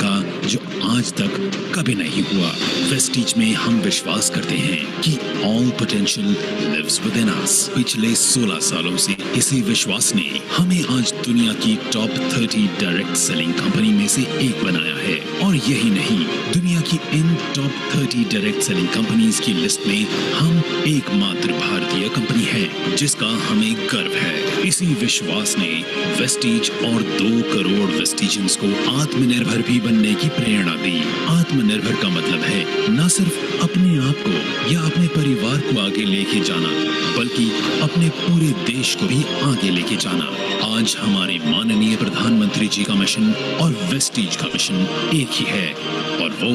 था जो आज तक कभी नहीं हुआ। वेस्टीज में हम विश्वास करते हैं कि all potential lives within us. पिछले 16 सालों से इसी विश्वास ने हमें आज दुनिया की टॉप 30 डायरेक्ट सेलिंग कंपनी में से एक बनाया है। और यही नहीं, दुनिया की इन टॉप 30 डायरेक्ट सेलिंग कंपनीज की लिस्ट में हम एकमात्र भारतीय कंपनी है जिसका हमें गर्व है। इसी विश्वास ने वेस्टीज और 2 करोड़ वेस्टीजियंस को आत्मनिर्भर भी बनने की प्रेरणा दी। आत्मनिर्भर का मतलब है न सिर्फ अपने आप को या अपने परिवार को आगे लेके जाना, बल्कि अपने पूरे देश को भी आगे लेके जाना। आज हमारे माननीय प्रधानमंत्री जी का मिशन और वेस्टीज का मिशन एक ही है, और वो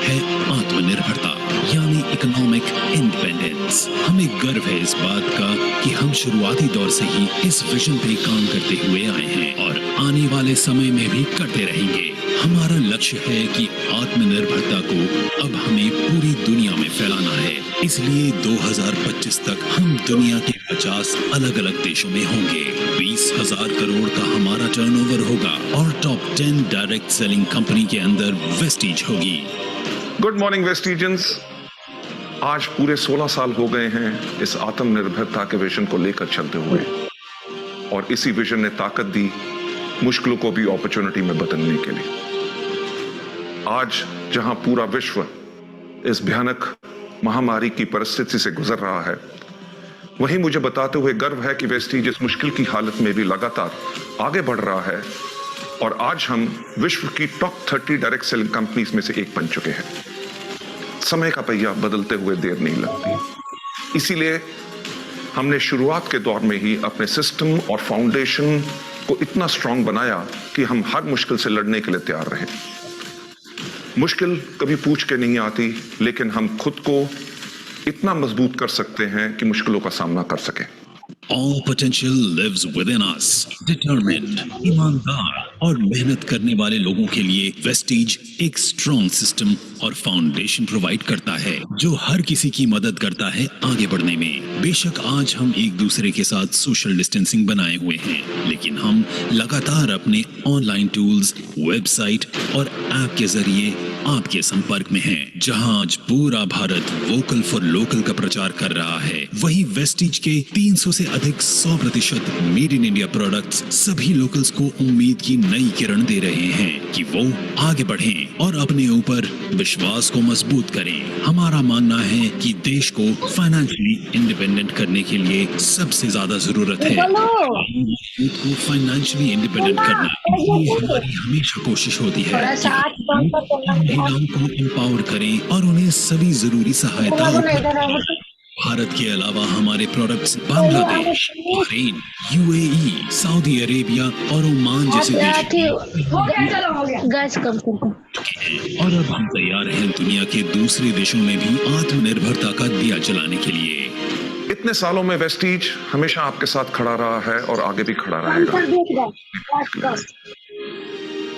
है आत्मनिर्भरता, यानी इकोनॉमिक इंडिपेंडेंस। हमें गर्व है इस बात का कि हम शुरुआती दौर से ही इस विजन पे काम करते हुए आए हैं और आने वाले समय में भी करते रहेंगे। हमारा लक्ष्य है कि आत्मनिर्भरता को अब हमें पूरी दुनिया में फैलाना है। इसलिए 2025 तक हम दुनिया के 50 अलग अलग देशों में होंगे। 20,000 करोड़ का हमारा टर्नओवर होगा और टॉप 10 डायरेक्ट सेलिंग कंपनी के अंदर वेस्टीज होगी। Good morning Vestigians. आज पूरे 16 साल हो गए हैं इस आत्मनिर्भरता के विजन को लेकर चलते हुए, और इसी विजन ने ताकत दी मुश्किलों को भी अपॉर्चुनिटी में बदलने के लिए। आज जहां पूरा विश्व इस भयानक महामारी की परिस्थिति से गुजर रहा है, वहीं मुझे बताते हुए गर्व है कि वेस्टीज इस मुश्किल की हालत में भी लगातार आगे बढ़ रहा है, और आज हम विश्व की टॉप 30 डायरेक्ट सेलिंग कंपनीज में से एक बन चुके हैं। समय का पहिया बदलते हुए देर नहीं लगती, इसीलिए हमने शुरुआत के दौर में ही अपने सिस्टम और फाउंडेशन को इतना स्ट्रांग बनाया कि हम हर मुश्किल से लड़ने के लिए तैयार रहे। मुश्किल कभी पूछ के नहीं आती, लेकिन हम खुद को इतना मजबूत कर सकते हैं कि मुश्किलों का सामना कर सकें। All potential lives within us. Determined, ईमानदार और मेहनत करने वाले लोगों के लिए वेस्टीज एक स्ट्रॉन्ग सिस्टम और फाउंडेशन प्रोवाइड करता है जो हर किसी की मदद करता है आगे बढ़ने में। बेशक आज हम एक दूसरे के साथ सोशल डिस्टेंसिंग बनाए हुए हैं, लेकिन हम लगातार अपने ऑनलाइन टूल्स, वेबसाइट और ऐप के जरिए आपके संपर्क में हैं। जहां आज पूरा भारत वोकल फॉर लोकल का प्रचार कर रहा है, वहीं वेस्टीज के 300 से अधिक 100% मेड इन इंडिया प्रोडक्ट्स सभी लोकल्स को उम्मीद की नई किरण दे रहे हैं कि वो आगे बढ़ें और अपने ऊपर विश्वास को मजबूत करें। हमारा मानना है कि देश को फाइनेंशियली इंडिपेंडेंट करने के लिए सबसे ज्यादा जरूरत है यूथ को फाइनेंशियली इंडिपेंडेंट करना। ये हमारी हमेशा कोशिश होती है कि महिलाओं को एम्पावर करें और उन्हें सभी जरूरी सहायता उपलब्ध। भारत के अलावा हमारे products Bangladesh, Bahrain, UAE, Saudi Arabia और ओमान जैसे देशों और अब हम तैयार हैं दुनिया के दूसरे देशों में भी आत्मनिर्भरता का दिया जलाने के लिए। इतने सालों में वेस्टीज हमेशा आपके साथ खड़ा रहा है और आगे भी खड़ा रहेगा।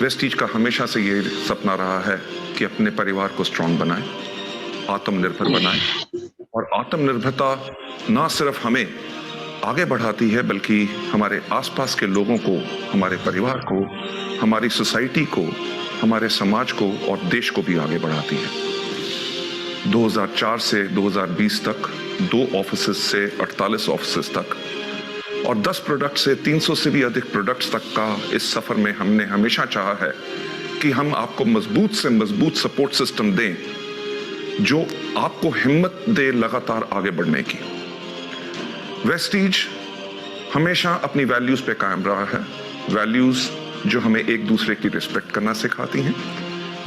वेस्टीज का हमेशा से ये सपना रहा है कि अपने परिवार को स्ट्रांग बनाए, आत्मनिर्भर बनाए, और आत्मनिर्भरता ना सिर्फ हमें आगे बढ़ाती है बल्कि हमारे आसपास के लोगों को, हमारे परिवार को, हमारी सोसाइटी को, हमारे समाज को और देश को भी आगे बढ़ाती है। 2004 से 2020 तक 2 ऑफिसेस से 48 ऑफिसेस तक और 10 प्रोडक्ट से 300 से भी अधिक प्रोडक्ट्स तक का इस सफर में हमने हमेशा चाहा है कि हम आपको मजबूत से मजबूत सपोर्ट सिस्टम दें जो आपको हिम्मत दे लगातार आगे बढ़ने की। वेस्टीज हमेशा अपनी वैल्यूज पे कायम रहा है। वैल्यूज जो हमें एक दूसरे की रिस्पेक्ट करना सिखाती हैं,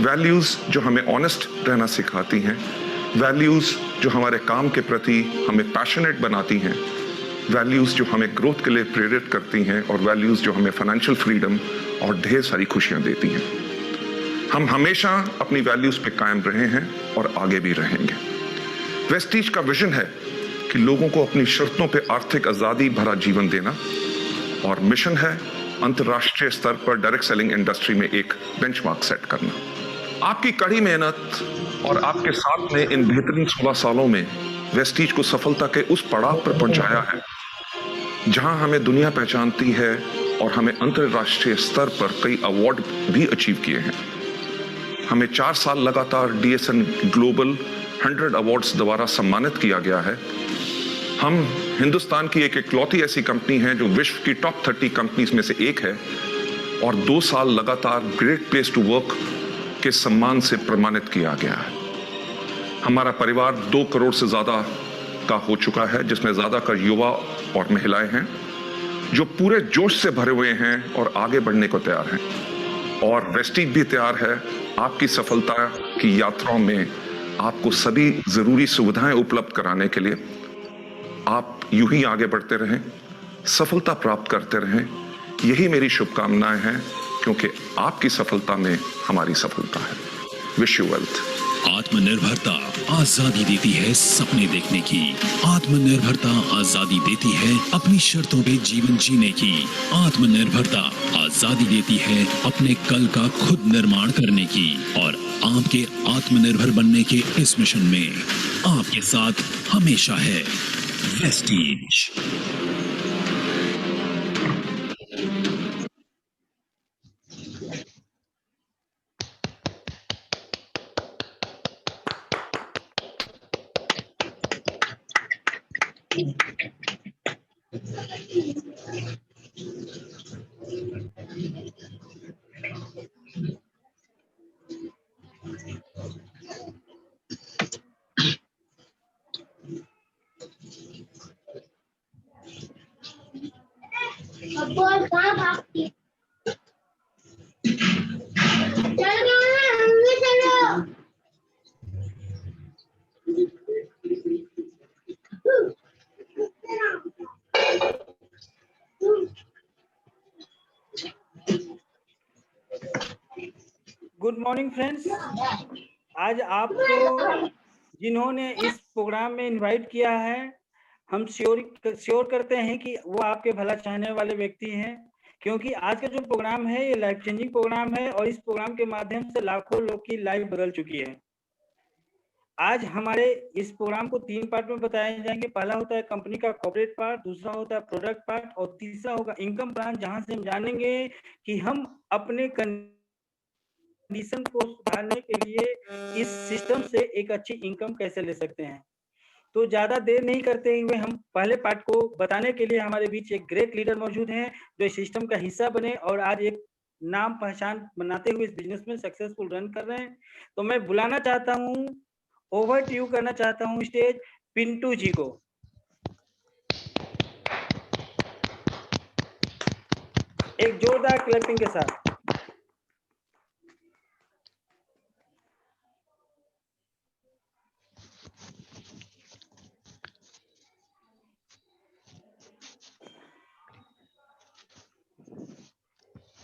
वैल्यूज जो हमें ऑनेस्ट रहना सिखाती हैं, वैल्यूज जो हमारे काम के प्रति हमें पैशनेट बनाती हैं, वैल्यूज जो हमें ग्रोथ के लिए प्रेरित करती हैं, और वैल्यूज जो हमें फाइनेंशियल फ्रीडम और ढेर सारी खुशियां देती हैं। हम हमेशा अपनी वैल्यूज पे कायम रहे हैं और आगे भी रहेंगे। वेस्टीज का विजन है कि लोगों को अपनी शर्तों पे आर्थिक आजादी भरा जीवन देना, और मिशन है अंतर्राष्ट्रीय स्तर पर डायरेक्ट सेलिंग इंडस्ट्री में एक बेंचमार्क सेट करना। आपकी कड़ी मेहनत और आपके साथ में इन बेहतरीन 16 सालों में वेस्टीज को सफलता के उस पड़ाव पर पहुंचाया है जहां हमें दुनिया पहचानती है, और हमें अंतर्राष्ट्रीय स्तर पर कई अवार्ड भी अचीव किए हैं। हमें 4 साल लगातार DSN ग्लोबल 100 अवार्ड्स द्वारा सम्मानित किया गया है। हम हिंदुस्तान की एक इकलौती ऐसी कंपनी है जो विश्व की टॉप 30 कंपनीज में से एक है और 2 साल लगातार ग्रेट प्लेस टू वर्क के सम्मान से प्रमाणित किया गया है। हमारा परिवार 2 करोड़ से ज्यादा का हो चुका है, जिसमें ज्यादातर युवा और महिलाएं हैं जो पूरे जोश से भरे हुए हैं और आगे बढ़ने को तैयार हैं। और वेस्टीज भी तैयार है आपकी सफलता की यात्राओं में आपको सभी जरूरी सुविधाएं उपलब्ध कराने के लिए। आप यूं ही आगे बढ़ते रहें, सफलता प्राप्त करते रहें, यही मेरी शुभकामनाएं हैं, क्योंकि आपकी सफलता में हमारी सफलता है। Wish you wealth. आत्मनिर्भरता आजादी देती है सपने देखने की। आत्मनिर्भरता आजादी देती है अपनी शर्तों पे जीवन जीने की। आत्मनिर्भरता आजादी देती है अपने कल का खुद निर्माण करने की। और आपके आत्मनिर्भर बनने के इस मिशन में आपके साथ हमेशा है वेस्टीज। कहाँ भागती? चलो मम्मी चलो। Good morning friends. आज आपको जिन्होंने इस प्रोग्राम में इनवाइट किया है, हम श्योर करते हैं कि वो आपके भला चाहने वाले व्यक्ति हैं, क्योंकि आज का जो प्रोग्राम है ये लाइफ चेंजिंग प्रोग्राम है और इस प्रोग्राम के माध्यम से लाखों लोग की लाइफ बदल चुकी है। आज हमारे इस प्रोग्राम को 3 पार्ट में बताए जाएंगे। पहला होता है कंपनी का कॉर्पोरेट पार्ट, दूसरा होता है प्रोडक्ट पार्ट और तीसरा होगा इनकम प्लान, जहां से हम जानेंगे कि हम अपने कंडीशन को सुधारने के लिए इस सिस्टम से एक अच्छी इनकम कैसे ले सकते हैं। तो ज्यादा देर नहीं करते हुए हम पहले पार्ट को बताने के लिए हमारे बीच एक ग्रेट लीडर मौजूद हैं जो इस सिस्टम का हिस्सा बने और आज एक नाम पहचान बनाते हुए इस बिजनेस में सक्सेसफुल रन कर रहे हैं। तो मैं बुलाना चाहता हूं, ओवर टू यू करना चाहता हूं स्टेज पिंटू जी को। एक जोरदार क्लैपिंग के साथ।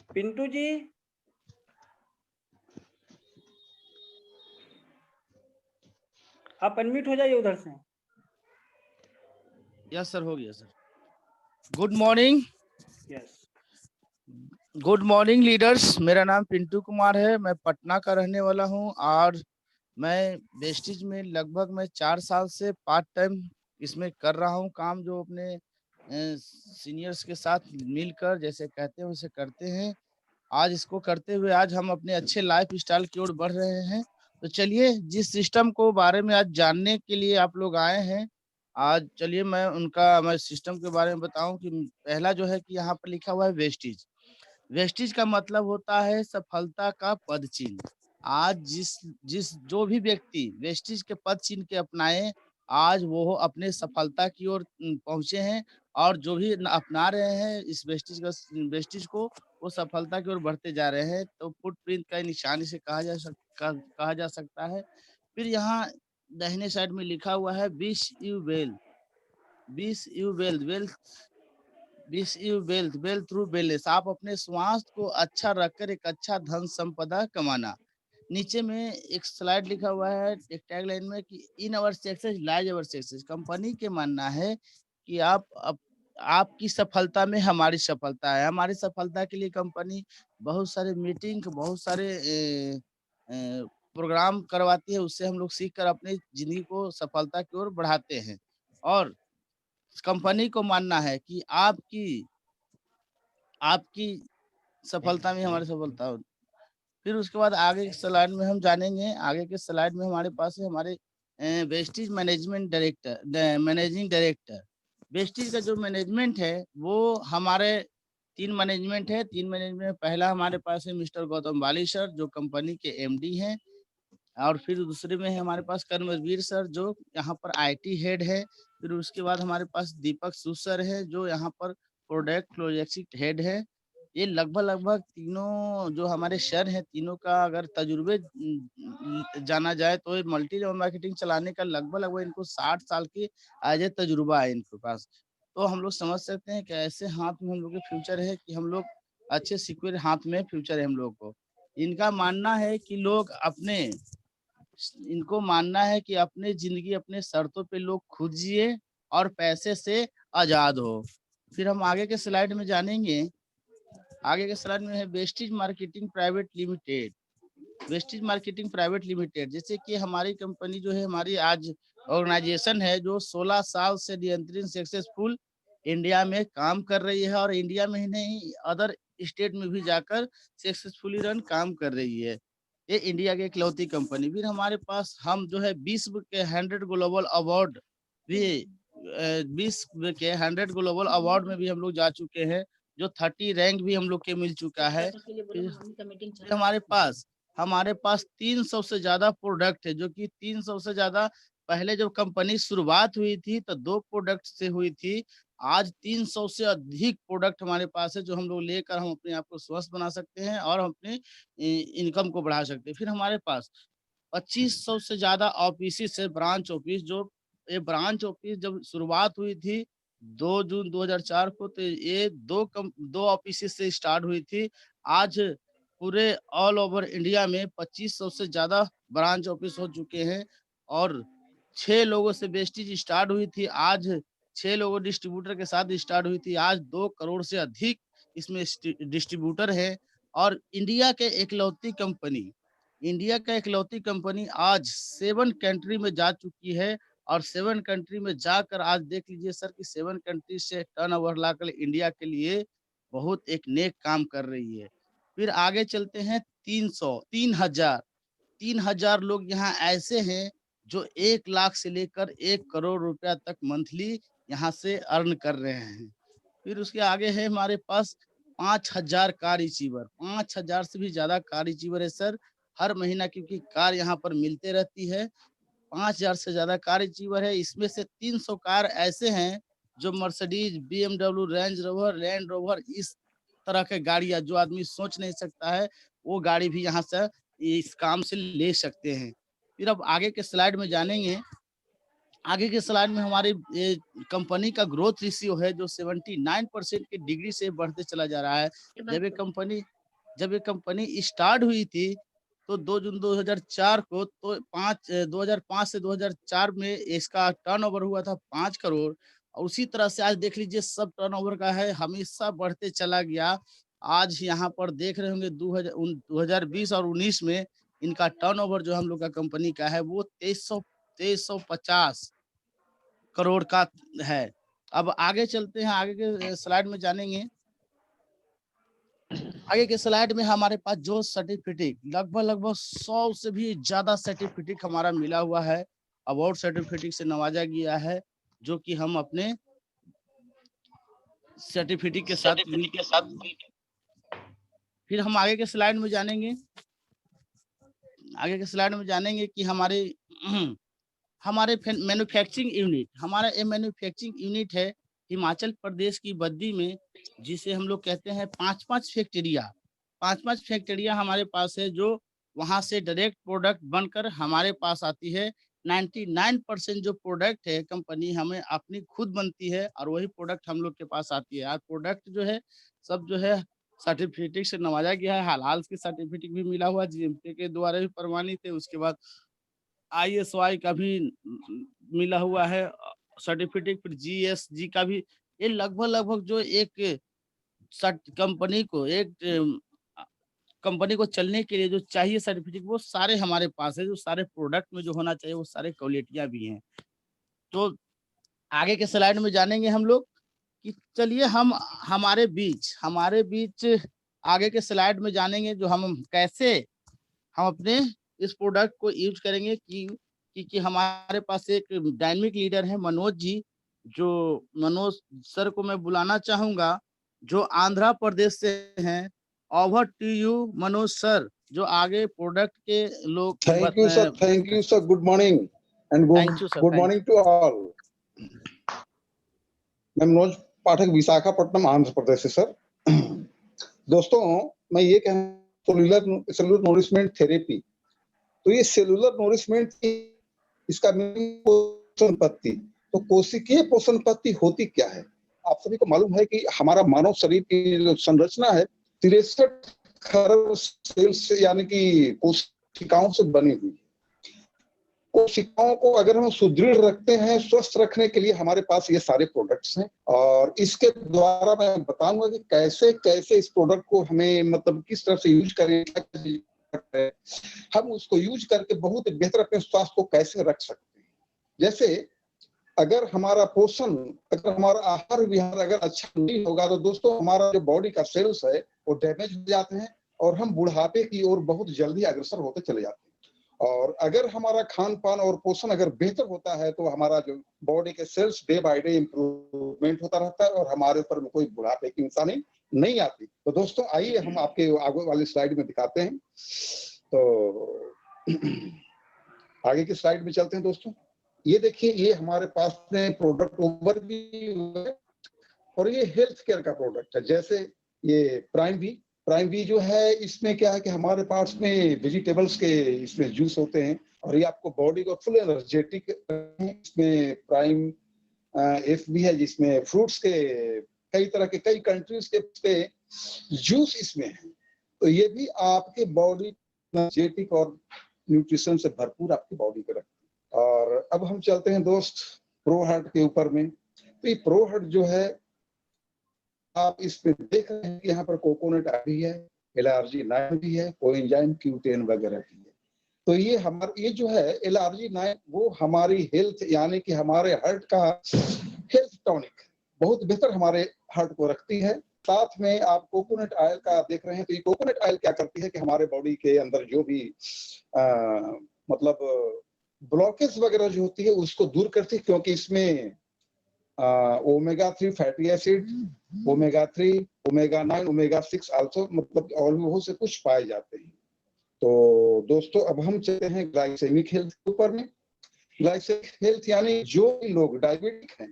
पिंटू जी, आप अनम्यूट हो जाइए उधर से। यस सर, हो गया sir. Good morning. Yes, good morning leaders. मेरा नाम पिंटू कुमार है, मैं पटना का रहने वाला हूं और मैं वेस्टीज में लगभग मैं 4 साल से पार्ट टाइम इसमें कर रहा हूं काम, जो अपने सीनियर्स के साथ मिलकर जैसे कहते हैं वैसे करते हैं। आज इसको करते हुए आज हम अपने अच्छे लाइफ स्टाइल की ओर बढ़ रहे हैं। तो चलिए, जिस सिस्टम को बारे में आज जानने के लिए आप लोग आए हैं, आज चलिए मैं सिस्टम के बारे में बताऊं कि पहला जो है कि यहाँ पर लिखा हुआ है वेस्टीज। वेस्टीज का मतलब होता है सफलता का पद चिन्ह। आज जिस जिस जो भी व्यक्ति वेस्टीज के पद चिन्ह के अपनाए, आज वो अपने सफलता की ओर पहुंचे हैं और जो भी अपना रहे हैं इस वेस्टीज को वो सफलता की ओर बढ़ते जा रहे हैं। तो फुटप्रिंट का निशान इसे कहा जा सकता है। फिर यहाँ दाहिने साइड में लिखा हुआ है wish you well, wish you wealth, wish you wealth, wealth through wellness. आप अपने स्वास्थ्य को अच्छा रखकर एक अच्छा धन संपदा कमाना। नीचे में एक स्लाइड लिखा हुआ है एक टैग लाइन में कि in our success lies our success. Company के मानना है कि आपकी सफलता में हमारी सफलता है। हमारी सफलता के लिए कंपनी बहुत सारे मीटिंग, बहुत सारे प्रोग्राम करवाती है, उससे हम लोग सीख कर अपनी जिंदगी को सफलता की ओर बढ़ाते हैं। और कंपनी को मानना है कि आपकी सफलता में हमारी सफलता हो। फिर उसके बाद आगे के स्लाइड में हम जानेंगे। आगे के स्लाइड में हमारे पास है हमारे wastage management director, managing director. Wastage का जो मैनेजमेंट है वो हमारे 3 मैनेजमेंट है। 3 मैनेजमेंट में पहला हमारे पास है मिस्टर गौतम बाली सर, जो कंपनी के एमडी हैं। और फिर दूसरे में है हमारे पास कर्मवीर सर, जो यहाँ पर आईटी हेड है। फिर उसके बाद हमारे पास दीपक सूद सर है, जो यहाँ पर प्रोडक्ट लॉजिस्टिक हेड है। ये लगभग तीनों जो हमारे सर हैं, तीनों का अगर तजुर्बे जाना जाए तो ये मल्टी लेवल मार्केटिंग चलाने का लगभग इनको 60 साल की आज तजुर्बा है इनके पास। तो हम लोग समझ सकते हैं कि ऐसे हाथ में हम लोग के फ्यूचर है कि हम लोग अच्छे सिक्योर हाथ में फ्यूचर है हम लोग को। इनका मानना है कि लोग अपने इनको मानना है कि अपनी जिंदगी अपने शर्तों पे लोग खुद जिए और पैसे से आजाद हो। फिर हम आगे के स्लाइड में जानेंगे। आगे के स्लाइड में है wastage marketing private limited. Wastage marketing private limited, जैसे कि हमारी कंपनी जो है, हमारी आज ऑर्गेनाइजेशन है जो 16 साल से नियंत्रित सक्सेसफुल इंडिया में काम कर रही है, और इंडिया में ही नहीं अदर स्टेट में भी जाकर सक्सेसफुली रन काम कर रही है। ये इंडिया की इकलौती कंपनी। फिर हमारे पास हम जो है विश्व के 100 ग्लोबल अवार्ड भी 20 के 100 ग्लोबल अवार्ड में भी हम लोग जा चुके हैं, जो 30 रैंक भी हम लोग के मिल चुका है। फिर हमारे पास 300 से ज्यादा प्रोडक्ट है, जो कि 300 से ज्यादा पहले जब कंपनी शुरुआत हुई थी तो 2 प्रोडक्ट से हुई थी। आज 300 से अधिक प्रोडक्ट हमारे पास है, जो हम लोग लेकर हम अपने आप को स्वस्थ बना सकते हैं और अपनी इनकम को बढ़ा सकते हैं। फिर हमारे पास 2500 से ज्यादा ऑफिस है, ब्रांच ऑफिस। जो ये ब्रांच ऑफिस जब शुरुआत हुई थी 2 जून 2004 को, तो ये दो ऑफिस से स्टार्ट हुई थी। आज पूरे ऑल ओवर इंडिया में 2500 से ज्यादा ब्रांच ऑफिस हो चुके हैं, और 6 लोगों से वेस्टेज स्टार्ट हुई थी। आज 6 लोगों डिस्ट्रीब्यूटर के साथ स्टार्ट हुई थी। आज 2 करोड़ से अधिक इसमें डिस्ट्रीब्यूटर है। और इंडिया का इकलौती कंपनी आज 7 कंट्री में जा चुकी है, और 7 कंट्री में जाकर आज देख लीजिए सर कि 7 कंट्री से टर्नओवर लाकर इंडिया के लिए बहुत एक नेक काम कर रही है। फिर आगे चलते हैं। 3,000 लोग यहाँ ऐसे हैं जो 1 लाख से लेकर 1 करोड़ रुपया तक मंथली यहाँ से अर्न कर रहे हैं। फिर उसके आगे है हमारे पास 5,000 कार रिसीवर। 5,000 से भी ज्यादा कार रिसीवर है सर हर महीना, क्योंकि कार यहाँ पर मिलते रहती है। 5,000 से ज्यादा कार रिसीवर है। इसमें से 300 कार ऐसे हैं जो Mercedes, BMW, range rover, land rover, इस तरह के गाड़ियां जो आदमी सोच नहीं सकता है, वो गाड़ी भी यहाँ से इस काम से ले सकते हैं। फिर अब आगे के स्लाइड में जानेंगे। आगे के स्लाइड में हमारी ये कंपनी का ग्रोथ रेशियो है, जो 79% की डिग्री से बढ़ते चला जा रहा है। जब ये कंपनी स्टार्ट हुई थी तो 2 जून 2004 को, तो 2005 से 2004 में इसका टर्नओवर हुआ था 5 करोड़। और उसी तरह से आज देख लीजिए सब टर्नओवर का है हमेशा बढ़ते चला गया। आज यहाँ पर देख रहे होंगे 2020 और 19 में इनका टर्नओवर जो हम लोग का कंपनी का है वो 2350 करोड़ का है। अब आगे चलते हैं, आगे के स्लाइड में जानेंगे। आगे के स्लाइड में हमारे पास जो सर्टिफिकेट लगभग 100 से भी ज्यादा सर्टिफिकेट हमारा मिला हुआ है, अवार्ड सर्टिफिकेट से नवाजा गया है, जो कि हम अपने सर्टिफिकेट के साथ फिर हम आगे के स्लाइड में जानेंगे। आगे के स्लाइड में जानेंगे कि हमारे मैन्युफैक्चरिंग यूनिट, हमारा ये मैन्युफैक्चरिंग यूनिट है हिमाचल प्रदेश की बद्दी में, जिसे हम लोग कहते हैं 5-5 फैक्ट्रियाँ हमारे पास है, जो वहां से डायरेक्ट प्रोडक्ट बनकर हमारे पास आती है। 99% जो प्रोडक्ट है कंपनी हमें अपनी खुद बनती है, और वही प्रोडक्ट हम लोग के पास आती है। आज प्रोडक्ट जो है सब जो है सर्टिफिकेट से नवाजा गया है। हलाल की सर्टिफिकेट भी मिला हुआ, GMP के द्वारा भी प्रमाणित है। उसके बाद ISY का भी मिला हुआ है सर्टिफिकेट, फिर GSG का भी। ये लगभग जो एक कंपनी को चलने के लिए जो चाहिए सर्टिफिकेट, वो सारे हमारे पास है। जो सारे प्रोडक्ट में जो होना चाहिए वो सारे क्वालिटियां भी हैं। तो आगे के स्लाइड में जानेंगे हम लोग कि चलिए हम हमारे बीच आगे के स्लाइड में जानेंगे जो हम कैसे हम अपने इस प्रोडक्ट को यूज करेंगे कि हमारे पास एक डायनेमिक लीडर है मनोज जी, जो मनोज सर को मैं बुलाना चाहूंगा, जो आंध्र प्रदेश से हैं। Over to you Manoj sir, जो आगे प्रोडक्ट के लोग Thank you, sir. Thank you, sir. Good morning and Thank you, sir. good Thank morning to all. मैं मनोज पाठक विशाखापट्टनम आंध्र प्रदेश से सर। दोस्तों मैं ये कह सेलुलर नोरिशमेंट थेरेपी, तो ये सेलुलर नोरिशमेंट इसका पोषण पत्ती, तो कोशिकीय पोषण पत्ती होती क्या है? आप सभी को मालूम है कि हमारा मानव शरीर की जो संरचना है 63 खरब सेल्स यानी कि कोशिकाओं से बनी हुई। कोशिकाओं को अगर हम सुदृढ़ रखते हैं, स्वस्थ रखने के लिए हमारे पास ये सारे प्रोडक्ट्स हैं, और इसके द्वारा मैं बताऊंगा कि कैसे कैसे इस प्रोडक्ट को हमें मतलब किस तरह से यूज करें, हम उसको यूज करके बहुत बेहतर अपने स्वास्थ्य को कैसे रख सकते हैं। जैसे अगर हमारा पोषण, अगर हमारा आहार विहार अगर अच्छा नहीं होगा तो दोस्तों हमारा जो बॉडी का सेल्स है वो डैमेज हो जाते हैं और हम बुढ़ापे की ओर बहुत जल्दी अग्रसर होते चले जाते हैं। और अगर हमारा खान पान और पोषण अगर बेहतर होता है तो हमारा जो बॉडी के cells day by day improvement होता रहता है और हमारे ऊपर कोई बुढ़ापे की निशानी नहीं आती। तो दोस्तों आइए हम आपके आगे वाली स्लाइड में दिखाते हैं। तो आगे की स्लाइड में चलते हैं दोस्तों। ये देखिए, ये हमारे पास में प्रोडक्ट ओवरव्यू है और ये हेल्थ केयर का प्रोडक्ट है। जैसे ये प्राइम वी जो है, इसमें क्या है कि हमारे पास में वेजिटेबल्स के इसमें जूस होते हैं और ये आपको बॉडी को फुल एनर्जेटिक। इसमें प्राइम एफ भी है जिसमें फ्रूट्स के कई तरह के कई कंट्रीज के जूस इसमें है, तो ये भी आपके बॉडी एनर्जेटिक और न्यूट्रिशन से भरपूर आपकी बॉडी को रखती है। और अब हम चलते हैं दोस्त प्रो हार्ट के ऊपर में। तो ये प्रो हार्ट जो है आप इसमें देख रहे हैं कि यहाँ पर कोकोनट भी है, LRG9 भी है, कोएंजाइम Q10 वगैरह भी है। तो ये हमारा ये जो है LRG9 वो हमारी हेल्थ यानी कि हमारे हार्ट का हेल्थ टॉनिक बहुत बेहतर हमारे हार्ट को रखती है। साथ में आप कोकोनट ऑयल का देख रहे हैं, तो ये कोकोनट ऑयल क्या करती है कि हमारे बॉडी के अंदर जो भी मतलब ब्लॉकेज वगैरह जो होती है उसको दूर करती है, क्योंकि इसमें omega three fatty acid, omega three, omega nine, ओमेगा-6 आल्सो मतलब और भी बहुत से कुछ पाए जाते हैं। तो दोस्तों अब हम चलते हैं ग्लाइसेमिक हेल्थ के ऊपर में। ग्लाइसेमिक हेल्थ यानी जो लोग डायबिटिक हैं,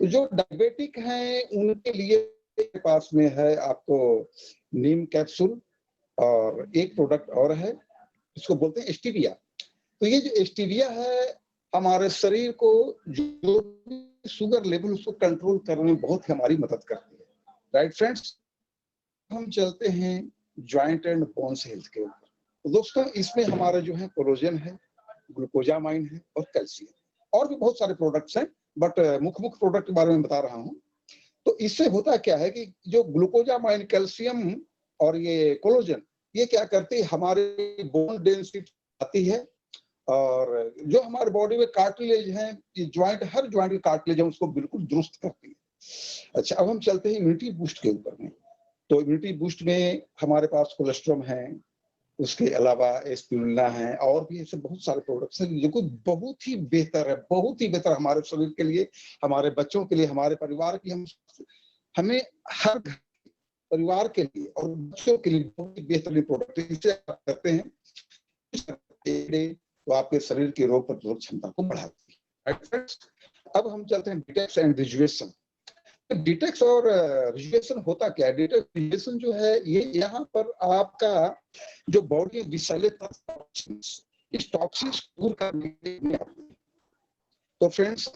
तो जो डायबिटिक हैं उनके लिए पास में है आपको नीम कैप्सूल, और एक प्रोडक्ट और है इसको बोलते हैं स्टीविया। तो ये जो स्टीविया है हमारे शरीर को जो शुगर लेवल उसको कंट्रोल करने में बहुत हमारी मदद करती है। राइट फ्रेंड्स, हम चलते हैं जॉइंट एंड बोन्स हेल्थ के ऊपर। तो दोस्तों इसमें हमारा जो है कोलोजन है, ग्लूकोजामाइन है और कैल्शियम, और भी बहुत सारे प्रोडक्ट्स हैं, बट मुख्य प्रोडक्ट के बारे में बता रहा हूँ। तो इससे होता क्या है कि जो ग्लूकोजामाइन, कैल्शियम और ये कोलोजन ये क्या करती है, हमारे बोन डेंसिटी आती है, और जो हमारे बॉडी में कार्टिलेज है, ये ज्वाइंट, हर ज्वाइंट की कार्टिलेज है उसको बिल्कुल दुरुस्त करती है। अच्छा, अब हम चलते हैं इम्यूनिटी बूस्ट के ऊपर में। तो इम्यूनिटी बूस्ट में हमारे पास कोलेस्ट्रॉम है, उसके अलावा एस्पिरुलिना है, और भी ऐसे बहुत सारे प्रोडक्ट्स हैं जो बहुत ही बेहतर है, बहुत ही बेहतर हमारे शरीर के लिए, हमारे बच्चों के लिए, हमारे परिवार की हमें हर परिवार के लिए और बच्चों के लिए बहुत ही बेहतरीन प्रोडक्ट इसे करते हैं तो आपके शरीर की रोग प्रतिरोधक क्षमता को बढ़ाती है। अब हम चलते हैं डिटेक्स एंड रिजुवेशन। डिटेक्स और रिजुवेशन होता क्या है? डिटेक्स रिजुवेशन जो है ये यहाँ पर आपका जो बॉडी विषैले इस टॉक्सिन्स दूर करने में आती है। तो फ्रेंड्स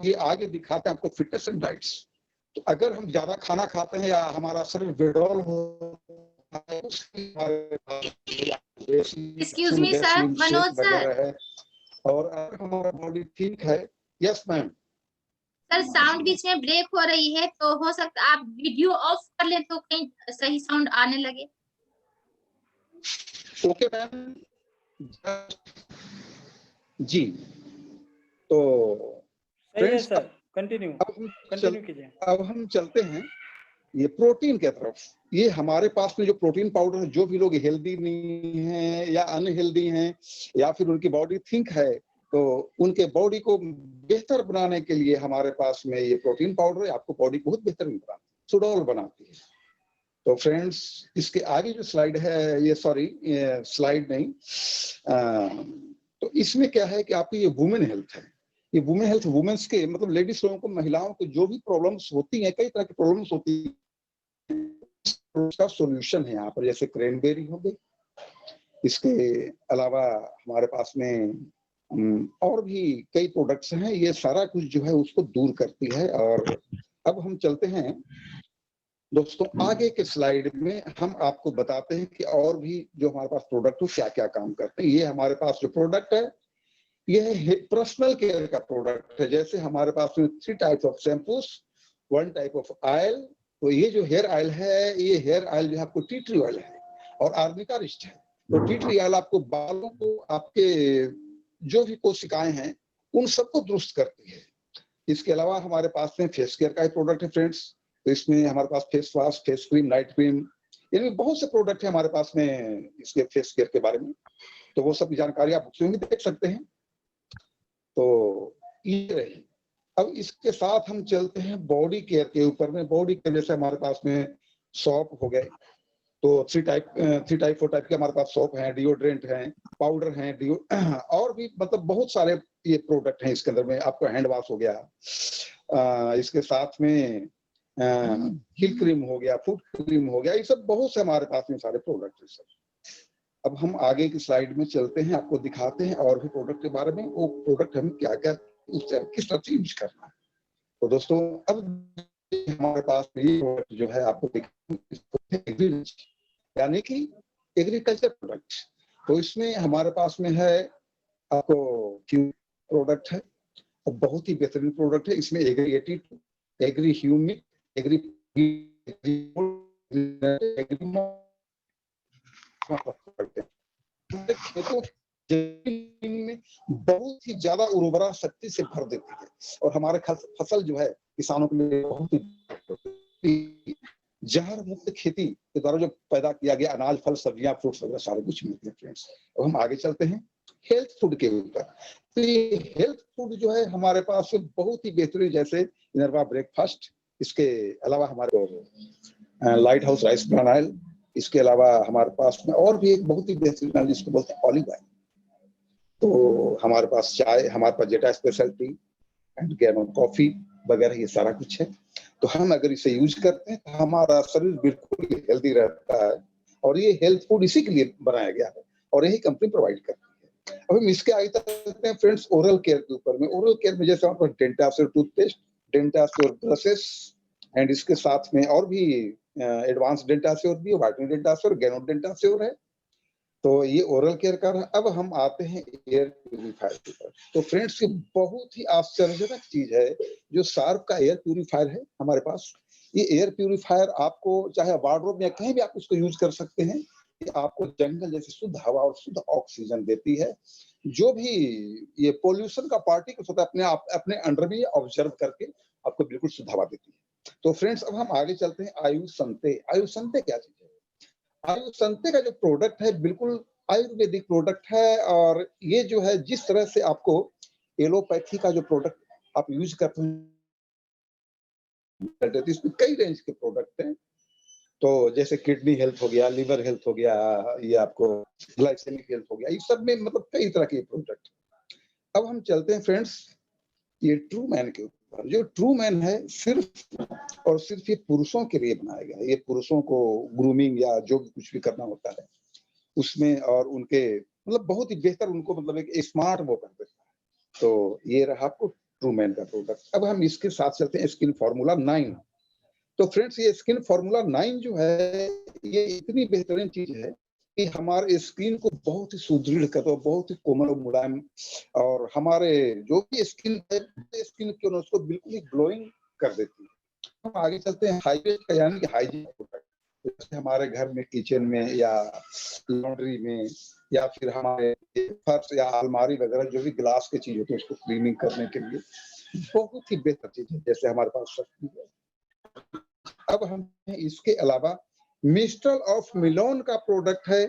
ये आगे दिखाते हैं आपको फिटनेस एंड डाइट्स। तो अगर हम ज्यादा खाना खाते हैं या हमारा शरीर विड्रॉल हो, excuse me sir, Manoj sir, और अगर हमारा बॉडी ठीक है। Yes ma'am. सर साउंड बीच में ब्रेक हो रही है, तो हो सकता आप वीडियो ऑफ कर लें तो कहीं सही साउंड आने लगे। ओके मैम जी। तो सही है सर, कंटिन्यू कीजिए। अब हम चलते हैं ये प्रोटीन के तरफ, ये हमारे पास में जो प्रोटीन पाउडर है, जो भी लोग हेल्दी नहीं हैं या अनहेल्दी हैं या फिर उनकी बॉडी थिंक है, तो उनके बॉडी को बेहतर बनाने के लिए हमारे पास में ये प्रोटीन पाउडर है, आपको बॉडी बहुत बेहतरीन बनाती है, सुडौल बनाती है। तो फ्रेंड्स, इसके आगे जो स्लाइड है, ये सॉरी स्लाइड नहीं, तो इसमें क्या है कि आपकी ये वुमेन हेल्थ है। ये वुमेन हेल्थ वुमेन्स के मतलब लेडीज लोगों को, महिलाओं को जो भी प्रॉब्लम्स होती हैं, कई तरह की प्रॉब्लम्स होती है, उसका सॉल्यूशन है यहाँ पर। जैसे क्रैनबेरी हो गई, इसके अलावा हमारे पास में और भी कई प्रोडक्ट्स हैं, ये सारा कुछ जो है उसको दूर करती है। और अब हम चलते हैं दोस्तों आगे के स्लाइड में, हम आपको बताते हैं कि और भी जो हमारे पास प्रोडक्ट हो क्या क्या काम करते हैं। ये हमारे पास जो प्रोडक्ट है, ये पर्सनल केयर का प्रोडक्ट है। जैसे हमारे पास में 3 types of shampoos, 1 type of oil. तो ये जो हेयर ऑयल है, ये हेयर ऑयल जो है आपको टी ट्री ऑयल है और आर्निका रिस्ट है। तो टी ट्री ऑयल आपको बालों को, आपके जो भी कोशिकाएं हैं उन सबको दुरुस्त करती है। इसके अलावा हमारे पास में फेस केयर का प्रोडक्ट है फ्रेंड्स। तो इसमें हमारे पास face wash, face cream, night cream, इनमें बहुत से प्रोडक्ट है हमारे पास में इसके फेस केयर के बारे में। तो वो सब जानकारी आप उसमें भी देख सकते हैं। तो ये रही। अब इसके साथ हम चलते हैं बॉडी केयर के ऊपर में। बॉडी केयर जैसे हमारे पास में सॉप हो गए, तो 3 टाइप 4 टाइप के हमारे पास सॉप हैं, डिओड्रेंट हैं, पाउडर हैं, और भी मतलब बहुत सारे ये प्रोडक्ट हैं इसके अंदर में। आपका हैंड वॉश हो गया, इसके साथ में हिल क्रीम हो गया, फुट क्रीम हो गया, ये सब बहुत से हमारे पास में सारे प्रोडक्ट है सर। अब हम आगे की स्लाइड में चलते हैं, आपको दिखाते हैं और भी प्रोडक्ट के बारे में, वो प्रोडक्ट हमें क्या क्या उससे किस तरह से यूज करना है। तो दोस्तों अब हमारे पास ये प्रोडक्ट जो है आपको यानी कि एग्रीकल्चर प्रोडक्ट। तो इसमें हमारे पास में है आपको प्रोडक्ट है और बहुत ही बेहतरीन प्रोडक्ट है। इसमें एग्री 82, एग्री ह्यूमिक, एग्री खेतों में बहुत ही ज्यादा उर्वरा शक्ति से भर देती है और हमारे फसल जो है किसानों के लिए बहुत ही जहर मुक्त खेती के द्वारा जो पैदा किया गया अनाज, फल, सब्जियां, फ्रूट्स वगैरह सारे कुछ मिलते हैं फ्रेंड्स। और हम आगे चलते हैं हेल्थ फूड के ऊपर। तो ये हेल्थ फूड जो है हमारे पास बहुत ही बेहतरीन, जैसे इनरवा ब्रेकफास्ट, इसके अलावा हमारे light house rice bran oil, इसके अलावा हमारे पास में और भी एक बहुत ही बेहतरीन ऑयल जिसको बोलते हैं ऑलिव ऑयल। तो हमारे पास चाय, हमारे पास जेटा स्पेशल टी एंड गैमन कॉफी वगैरह, ये सारा कुछ है। तो हम अगर इसे यूज करते हैं तो हमारा शरीर बिल्कुल हेल्दी रहता है और ये हेल्थ फूड इसी के लिए बनाया गया है और यही कंपनी प्रोवाइड करती है। अब हम इसके आगे चलते हैं फ्रेंड्स ओरल केयर के ऊपर में। ओरल केयर में जैसे हमारे पास डेंटाश्योर टूथपेस्ट, डेंटाश्योर ब्रशेस एंड इसके साथ में और भी एडवांस डेंटाश्योर भी, व्हाइटनिंग डेंटाश्योर, गैनो डेंटाश्योर है। तो ये ओरल केयर का। अब हम आते हैं एयर प्यूरिफायर के ऊपर। तो फ्रेंड्स ये बहुत ही आश्चर्यजनक चीज है जो शार्प का एयर प्यूरिफायर है हमारे पास। ये एयर प्यूरिफायर आपको चाहे वार्डरोब में कहीं भी आप इसको यूज कर सकते हैं। ये आपको जंगल जैसी शुद्ध हवा और शुद्ध ऑक्सीजन देती है। जो भी ये पोल्यूशन का पार्टिकल्स होता है अपने आप अपने अंडर में ऑब्जर्व करके आपको बिल्कुल शुद्ध हवा देती है। तो फ्रेंड्स अब हम आगे चलते हैं आयुष संते। आयुष संते क्या चीज है? आयुष संते का जो प्रोडक्ट है बिल्कुल आयुर्वेदिक प्रोडक्ट है और ये जो है जिस तरह से आपको एलोपैथी का जो प्रोडक्ट आप यूज करते हैं, इसमें कई रेंज के प्रोडक्ट हैं। तो जैसे किडनी हेल्थ हो गया, लिवर हेल्थ हो गया, ये आपको ग्लाइसेमिक हेल्थ हो गया, ये सब में मतलब कई तरह के प्रोडक्ट। अब हम चलते हैं फ्रेंड्स ये ट्रू मैन के ऊपर। जो ट्रू मैन है सिर्फ और सिर्फ ये पुरुषों के लिए बनाया गया है। ये पुरुषों को ग्रूमिंग या जो कुछ भी करना होता है उसमें और उनके मतलब बहुत ही बेहतर उनको मतलब एक स्मार्ट वो कर देता है। तो ये रहा आपको ट्रू मैन का प्रोडक्ट। अब हम इसके साथ चलते हैं स्किन फार्मूला 9। तो फ्रेंड्स ये स्किन फार्मूला 9 जो है ये इतनी बेहतरीन चीज है कि हमारे स्किन को बहुत ही सुदृढ़ करता है, बहुत ही कोमल और मुलायम, और हमारे जो भी स्किन है स्किन क्यों उसको बिल्कुल ही ग्लोइंग कर देती है। हम आगे चलते हैं हाइजीन का, यानी कि हाइजीन प्रोडक्ट। जैसे हमारे घर में किचन में या लॉन्ड्री में या फिर हमारे फर्श या अलमारी वगैरह जो भी ग्लास की चीज होती है उसको क्लीनिंग करने के लिए बहुत ही बेहतर चीज है। जैसे हमारे पास शक्ति है। अब हम इसके अलावा मिस्टर ऑफ मिलोन का प्रोडक्ट है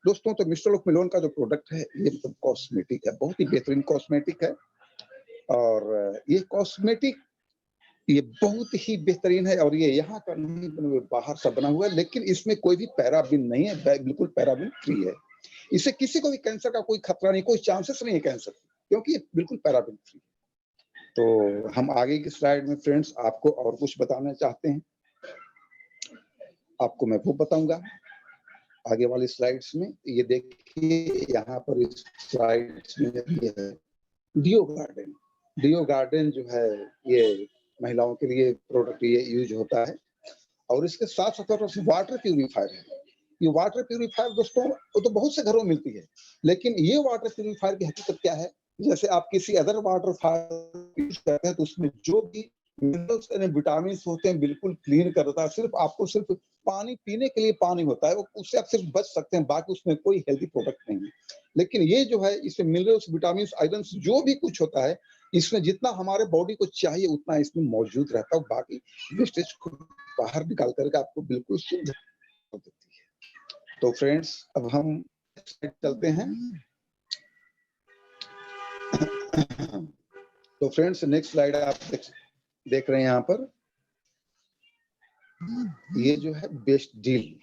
दोस्तों। तो मिस्टर ऑफ मिलोन का जो प्रोडक्ट है ये मतलब कॉस्मेटिक है, बहुत ही बेहतरीन कॉस्मेटिक है। और ये कॉस्मेटिक ये बहुत ही बेहतरीन है और ये यहाँ का नहीं बाहर से बना हुआ है, लेकिन इसमें कोई भी पैराबिन नहीं है, बिल्कुल पैराबिन फ्री है। इससे किसी को भी कैंसर का कोई खतरा नहीं, कोई चांसेस नहीं है कैंसर, क्योंकि ये बिल्कुल पैराबिन फ्री। तो हम आगे की स्लाइड में फ्रेंड्स आपको और कुछ बताना चाहते हैं, आपको मैं वो बताऊंगा आगे वाली स्लाइड्स में। ये देखिए यहाँ पर इस स्लाइड्स में ये है डियो गार्डन। डियो गार्डन जो है ये महिलाओं के लिए प्रोडक्ट ये यूज होता है और इसके साथ साथ वाटर प्यूरिफायर है। ये वाटर प्यूरिफायर दोस्तों वो तो बहुत से घरों में मिलती है, लेकिन ये वाटर प्यूरिफायर की हकीकत क्या है, जैसे आप किसी अदर वाटर यूज करते हैं तो उसमें जो भी मिनरल्स एंड विटामिन होते हैं बिल्कुल क्लीन करता है। सिर्फ आपको सिर्फ पानी पीने के लिए पानी होता है, उससे आप सिर्फ बच सकते हैं, बाकी उसमें कोई हेल्दी प्रोडक्ट नहीं है। लेकिन ये जो है इसमें मिनरल्स, विटामिन, आयरन जो भी कुछ होता है इसमें जितना हमारे बॉडी को चाहिए उतना इसमें मौजूद रहता है, बाकी वेस्टेज को बाहर निकाल करके आपको बिल्कुल शुद्ध देती है। तो फ्रेंड्स अब हम चलते हैं। तो फ्रेंड्स नेक्स्ट स्लाइड आप देख रहे हैं यहाँ पर, ये जो है बेस्ट डील।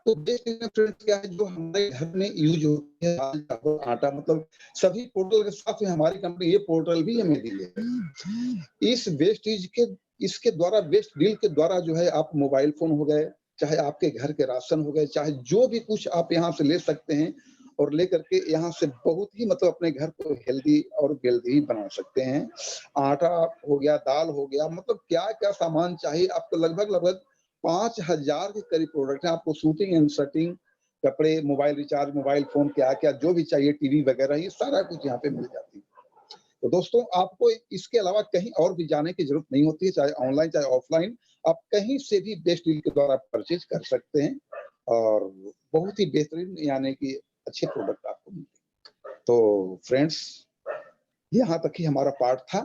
तो बेस्ट डील में फ्रेंड्स क्या है, जो हमारे घर में यूज होती है आटा, मतलब सभी पोर्टल के साथ में हमारी कंपनी ये पोर्टल भी हमें दी है। इस बेस्ट डील के इसके द्वारा, बेस्ट डील के द्वारा जो है आप मोबाइल फोन हो गए, चाहे आपके घर के राशन हो गए, चाहे जो भी कुछ आप यहाँ से ले सकते हैं और लेकर के यहाँ से बहुत ही मतलब अपने घर को हेल्दी और वेल्दी बना सकते हैं। आटा हो गया, दाल हो गया, मतलब क्या क्या सामान चाहिए आपको, लगभग 5000 के करीब प्रोडक्ट है। आपको शूटिंग एंड शटिंग, कपड़े, मोबाइल रिचार्ज, मोबाइल फोन, क्या क्या जो भी चाहिए, टीवी वगैरह, ये सारा कुछ यहाँ पे मिल जाती है। तो दोस्तों आपको इसके अलावा कहीं और भी जाने की जरूरत नहीं होती है, चाहे ऑनलाइन चाहे ऑफलाइन, आप कहीं से भी बेस्ट डील के द्वारा परचेज कर सकते हैं और बहुत ही बेहतरीन यानी कि अच्छे प्रोडक्ट आपको मिलते हैं। तो फ्रेंड्स यहाँ तक ही हमारा पार्ट था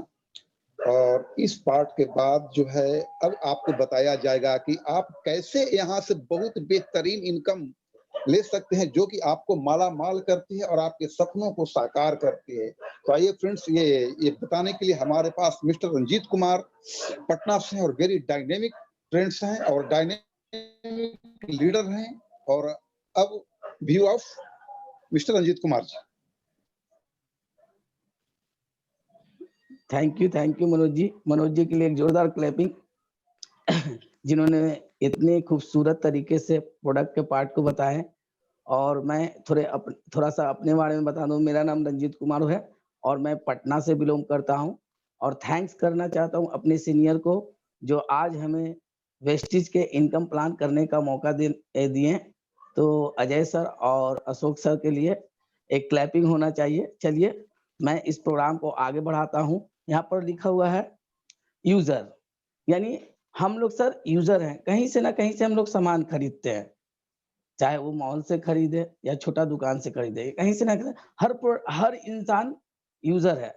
और इस पार्ट के बाद जो है अब आपको बताया जाएगा कि आप कैसे यहाँ से बहुत बेहतरीन इनकम ले सकते हैं, जो कि आपको माला माल करती है और आपके सपनों को साकार करती है। तो आइए फ्रेंड्स ये बताने के लिए हमारे पास मिस्टर रंजीत कुमार पटना से और वेरी डायनेमिक फ्रेंड्स हैं और डायनेमिक लीडर हैं। और अब view of mister Ranjit Kumar ji. Thank you Manoj ji के लिए एक जोरदार क्लैपिंग, जिन्होंने इतने खूबसूरत तरीके से प्रोडक्ट के पार्ट को बताए। और मैं थोड़ा सा अपने बारे में बता दूं, मेरा नाम रंजीत कुमार है और मैं पटना से बिलोंग करता हूं। और थैंक्स करना चाहता हूं अपने सीनियर को जो आज हमें वेस्टिज के इनकम प्लान करने का मौका दिए। तो अजय सर और अशोक सर के लिए एक क्लैपिंग होना चाहिए। चलिए मैं इस प्रोग्राम को आगे बढ़ाता हूं। यहाँ पर लिखा हुआ है यूजर, यानी हम लोग सर यूजर हैं, कहीं से ना कहीं से हम लोग सामान खरीदते हैं, चाहे वो मॉल से खरीदे या छोटा दुकान से खरीदे, कहीं से ना कहीं हर इंसान यूजर है।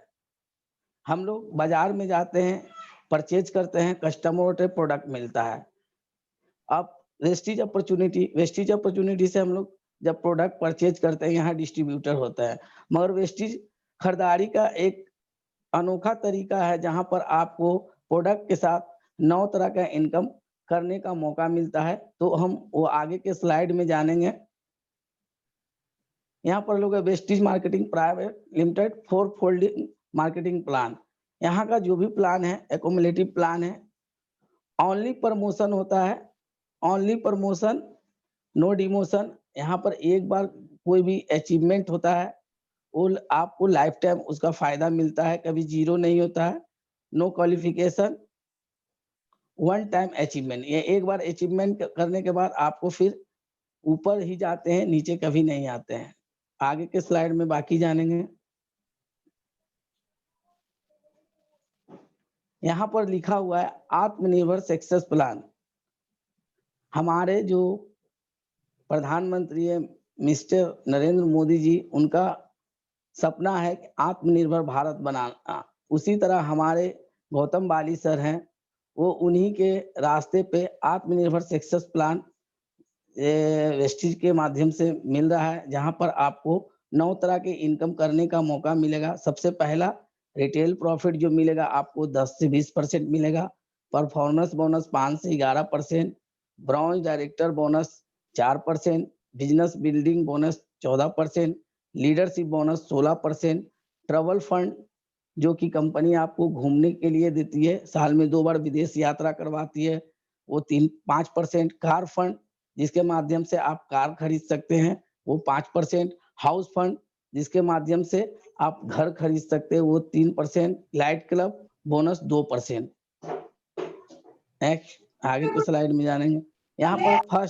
हम लोग बाजार में जाते हैं, परचेज करते हैं, कस्टमर से प्रोडक्ट मिलता है। अब वेस्टिज अपॉर्चुनिटी से हम लोग जब प्रोडक्ट परचेज करते हैं, यहाँ डिस्ट्रीब्यूटर होता है, मगर वेस्टिज खरीदारी का एक अनोखा तरीका है जहां पर आपको प्रोडक्ट के साथ 9 तरह का इनकम करने का मौका मिलता है। तो हम वो आगे के स्लाइड में जानेंगे। यहाँ पर लोग Vestige marketing private limited four folding marketing plan, यहाँ का जो भी प्लान है एकोमुलेटिव प्लान है। ओनली प्रमोशन होता है, ओनली प्रमोशन, नो डिमोशन। यहाँ पर एक बार कोई भी अचीवमेंट होता है वो आपको लाइफ टाइम उसका फायदा मिलता है, कभी जीरो नहीं होता है। No qualification, one time achievement, ये एक बार अचीवमेंट करने के बाद आपको फिर ऊपर ही जाते हैं, नीचे कभी नहीं आते हैं। आगे के स्लाइड में बाकी जानेंगे। यहाँ पर लिखा हुआ है आत्मनिर्भर सक्सेस प्लान। हमारे जो प्रधानमंत्री है मिस्टर नरेंद्र मोदी जी, उनका सपना है कि आत्मनिर्भर भारत बनाना। उसी तरह हमारे गौतम बाली सर हैं, वो उन्हीं के रास्ते पे आत्मनिर्भर सक्सेस प्लान वेस्टीज के माध्यम से मिल रहा है, जहां पर आपको 9 तरह के इनकम करने का मौका मिलेगा। सबसे पहला रिटेल प्रॉफिट जो मिलेगा आपको 10 से 20% मिलेगा, परफॉर्मेंस बोनस 5 से 11%, bronze director bonus 4%, business building bonus 14%, leadership bonus 16%, travel fund जो कि कंपनी आपको घूमने के लिए देती है, साल में 2 बार विदेश यात्रा करवाती है, वो 5%, कार फंड जिसके माध्यम से आप कार खरीद सकते हैं, वो 5%, हाउस फंड जिसके माध्यम से आप घर खरीद सकते हैं, वो 3%, लाइट क्लब बोनस 2%। नेक्स्ट आगे के स्लाइड में जानेंगे। यहाँ पर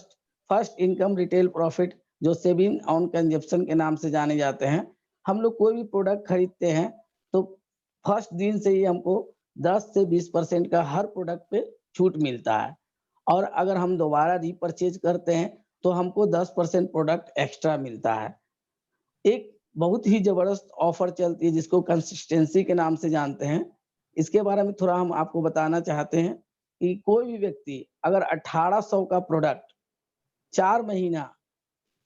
फर्स्ट इनकम रिटेल प्रॉफिट जो सेविंग ऑन कंजप्शन के नाम से जाने जाते हैं। हम लोग कोई भी प्रोडक्ट खरीदते हैं तो फर्स्ट दिन से ही हमको 10 से 20% का हर प्रोडक्ट पे छूट मिलता है, और अगर हम दोबारा रीपरचेज करते हैं तो हमको 10% प्रोडक्ट एक्स्ट्रा मिलता है। एक बहुत ही जबरदस्त ऑफर चलती है जिसको कंसिस्टेंसी के नाम से जानते हैं। इसके बारे में थोड़ा हम आपको बताना चाहते हैं कि कोई भी व्यक्ति अगर 1800 का प्रोडक्ट 4 महीना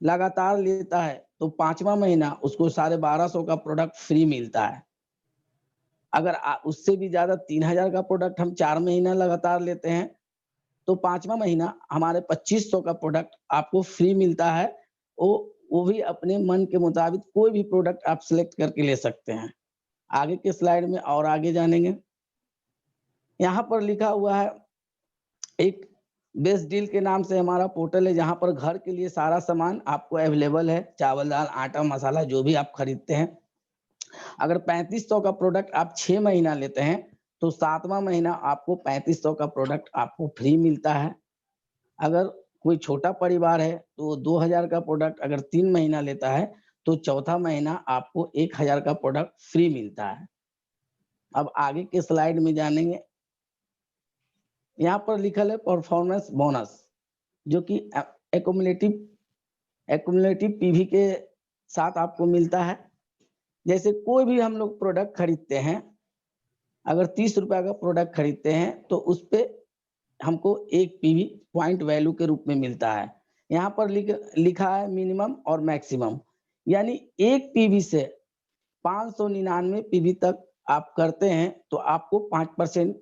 लगातार लेता है तो 5वां महीना उसको 1250 का प्रोडक्ट फ्री मिलता है। अगर उससे भी ज्यादा 3000 का प्रोडक्ट हम 4 महीना लगातार लेते हैं तो 5वां महीना हमारे 2500 का प्रोडक्ट आपको फ्री मिलता है। वो भी अपने मन के मुताबिक कोई भी प्रोडक्ट आप सिलेक्ट करके ले सकते हैं। आगे के स्लाइड में और आगे जानेंगे। यहाँ पर लिखा हुआ है एक बेस्ट डील के नाम से हमारा पोर्टल है, जहाँ पर घर के लिए सारा सामान आपको अवेलेबल है, चावल दाल आटा मसाला जो भी आप खरीदते हैं। अगर 3500 का प्रोडक्ट आप 6 महीना लेते हैं तो 7वां महीना आपको 3500 का प्रोडक्ट आपको फ्री मिलता है। अगर कोई छोटा परिवार है तो 2000 का प्रोडक्ट अगर 3 महीना लेता है तो चौथा महीना आपको 1000 का प्रोडक्ट फ्री मिलता है। अब आगे के स्लाइड में जानेंगे। यहाँ पर लिखल है परफॉर्मेंस बोनस जो कि एक्युमुलेटिव पीवी के साथ आपको मिलता है। जैसे कोई भी हम लोग प्रोडक्ट खरीदते हैं, अगर 30 रुपया का प्रोडक्ट खरीदते हैं तो उस पे हमको एक पीवी पॉइंट वैल्यू के रूप में मिलता है। यहाँ पर लिखा है मिनिमम और मैक्सिमम, यानी एक पीवी से 599 पीवी तक आप करते हैं तो आपको 5%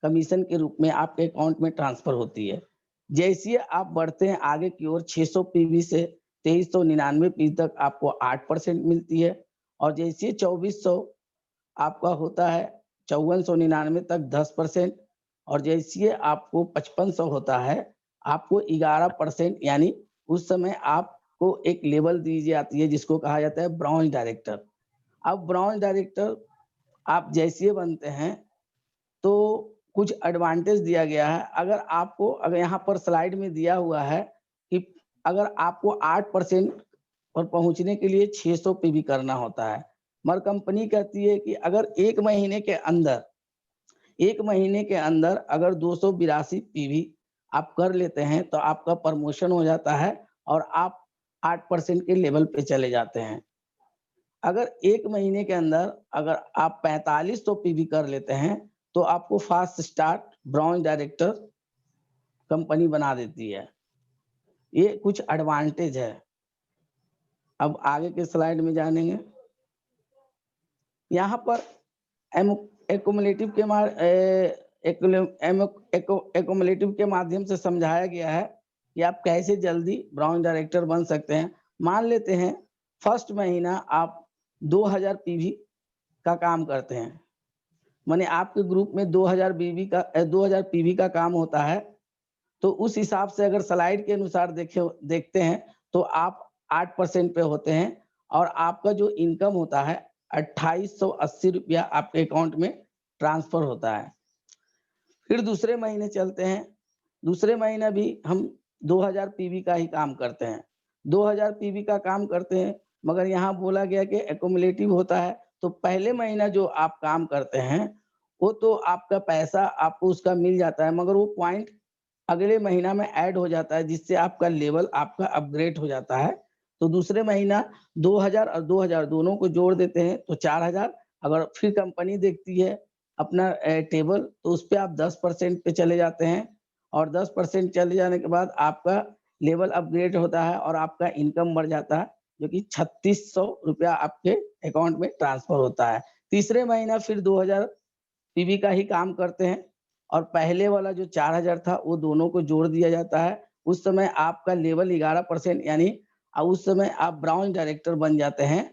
कमीशन के रूप में आपके अकाउंट में ट्रांसफर होती है। जैसे आप बढ़ते हैं आगे की ओर 600 पीवी से 2399 पीवी तक आपको 8% मिलती है, और जैसे 2400 आपका होता है 5499 तक 10%, और जैसे आपको 5500 होता है आपको 11%, यानी उस समय आपको एक लेवल दी जाती है जिसको कहा जाता है ब्रॉन्ज डायरेक्टर। अब ब्रॉन्ज डायरेक्टर आप जैसे बनते हैं तो कुछ एडवांटेज दिया गया है। अगर यहाँ पर स्लाइड में दिया हुआ है कि अगर आपको 8% पर पहुंचने के लिए 600 पीवी करना होता है, मगर कंपनी कहती है कि अगर एक महीने के अंदर अगर 282 पीवी आप कर लेते हैं तो आपका प्रमोशन हो जाता है और आप 8% के लेवल पे चले जाते हैं। अगर एक महीने के अंदर अगर आप 4500 पीवी कर लेते हैं तो आपको fast start bronze director company बना देती है। ये कुछ एडवांटेज है। अब आगे के स्लाइड में जानेंगे। यहाँ पर एक्युमुलेटिव के माध्यम से समझाया गया है कि आप कैसे जल्दी ब्रॉन्ज डायरेक्टर बन सकते हैं। मान लेते हैं फर्स्ट महीना आप 2000 पीवी का काम करते हैं, माने आपके ग्रुप में 2000 पीवी का काम होता है, तो उस हिसाब से अगर स्लाइड के अनुसार देखते हैं तो आप 8% पे होते हैं और आपका जो इनकम होता है 2880 रुपया आपके अकाउंट में ट्रांसफर होता है। फिर दूसरे महीने चलते हैं। दूसरे महीना भी हम 2000 पीवी का ही काम करते हैं। 2000 पीवी का काम करते हैं, मगर यहाँ बोला गया कि एक्युमुलेटिव होता है, तो पहले महीना जो आप काम करते हैं वो तो आपका पैसा आपको उसका मिल जाता है, मगर वो पॉइंट अगले महीना में ऐड हो जाता है जिससे आपका लेवल आपका अपग्रेड हो जाता है। तो दूसरे महीना 2000 और 2000 दोनों को जोड़ देते हैं तो 4000। अगर फिर कंपनी देखती है अपना टेबल, तो उस पे आप 10% पे चले जाते हैं और 10% चले जाने के बाद आपका लेवल अपग्रेड होता है और आपका इनकम बढ़ जाता है, जो कि 3600 रुपया आपके अकाउंट में ट्रांसफर होता है। तीसरे महीना फिर 2000 पीवी का ही काम करते हैं और पहले वाला जो 4000 था वो दोनों को जोड़ दिया जाता है। उस समय आपका लेवल 11% यानी उस समय आप ब्राउन डायरेक्टर बन जाते हैं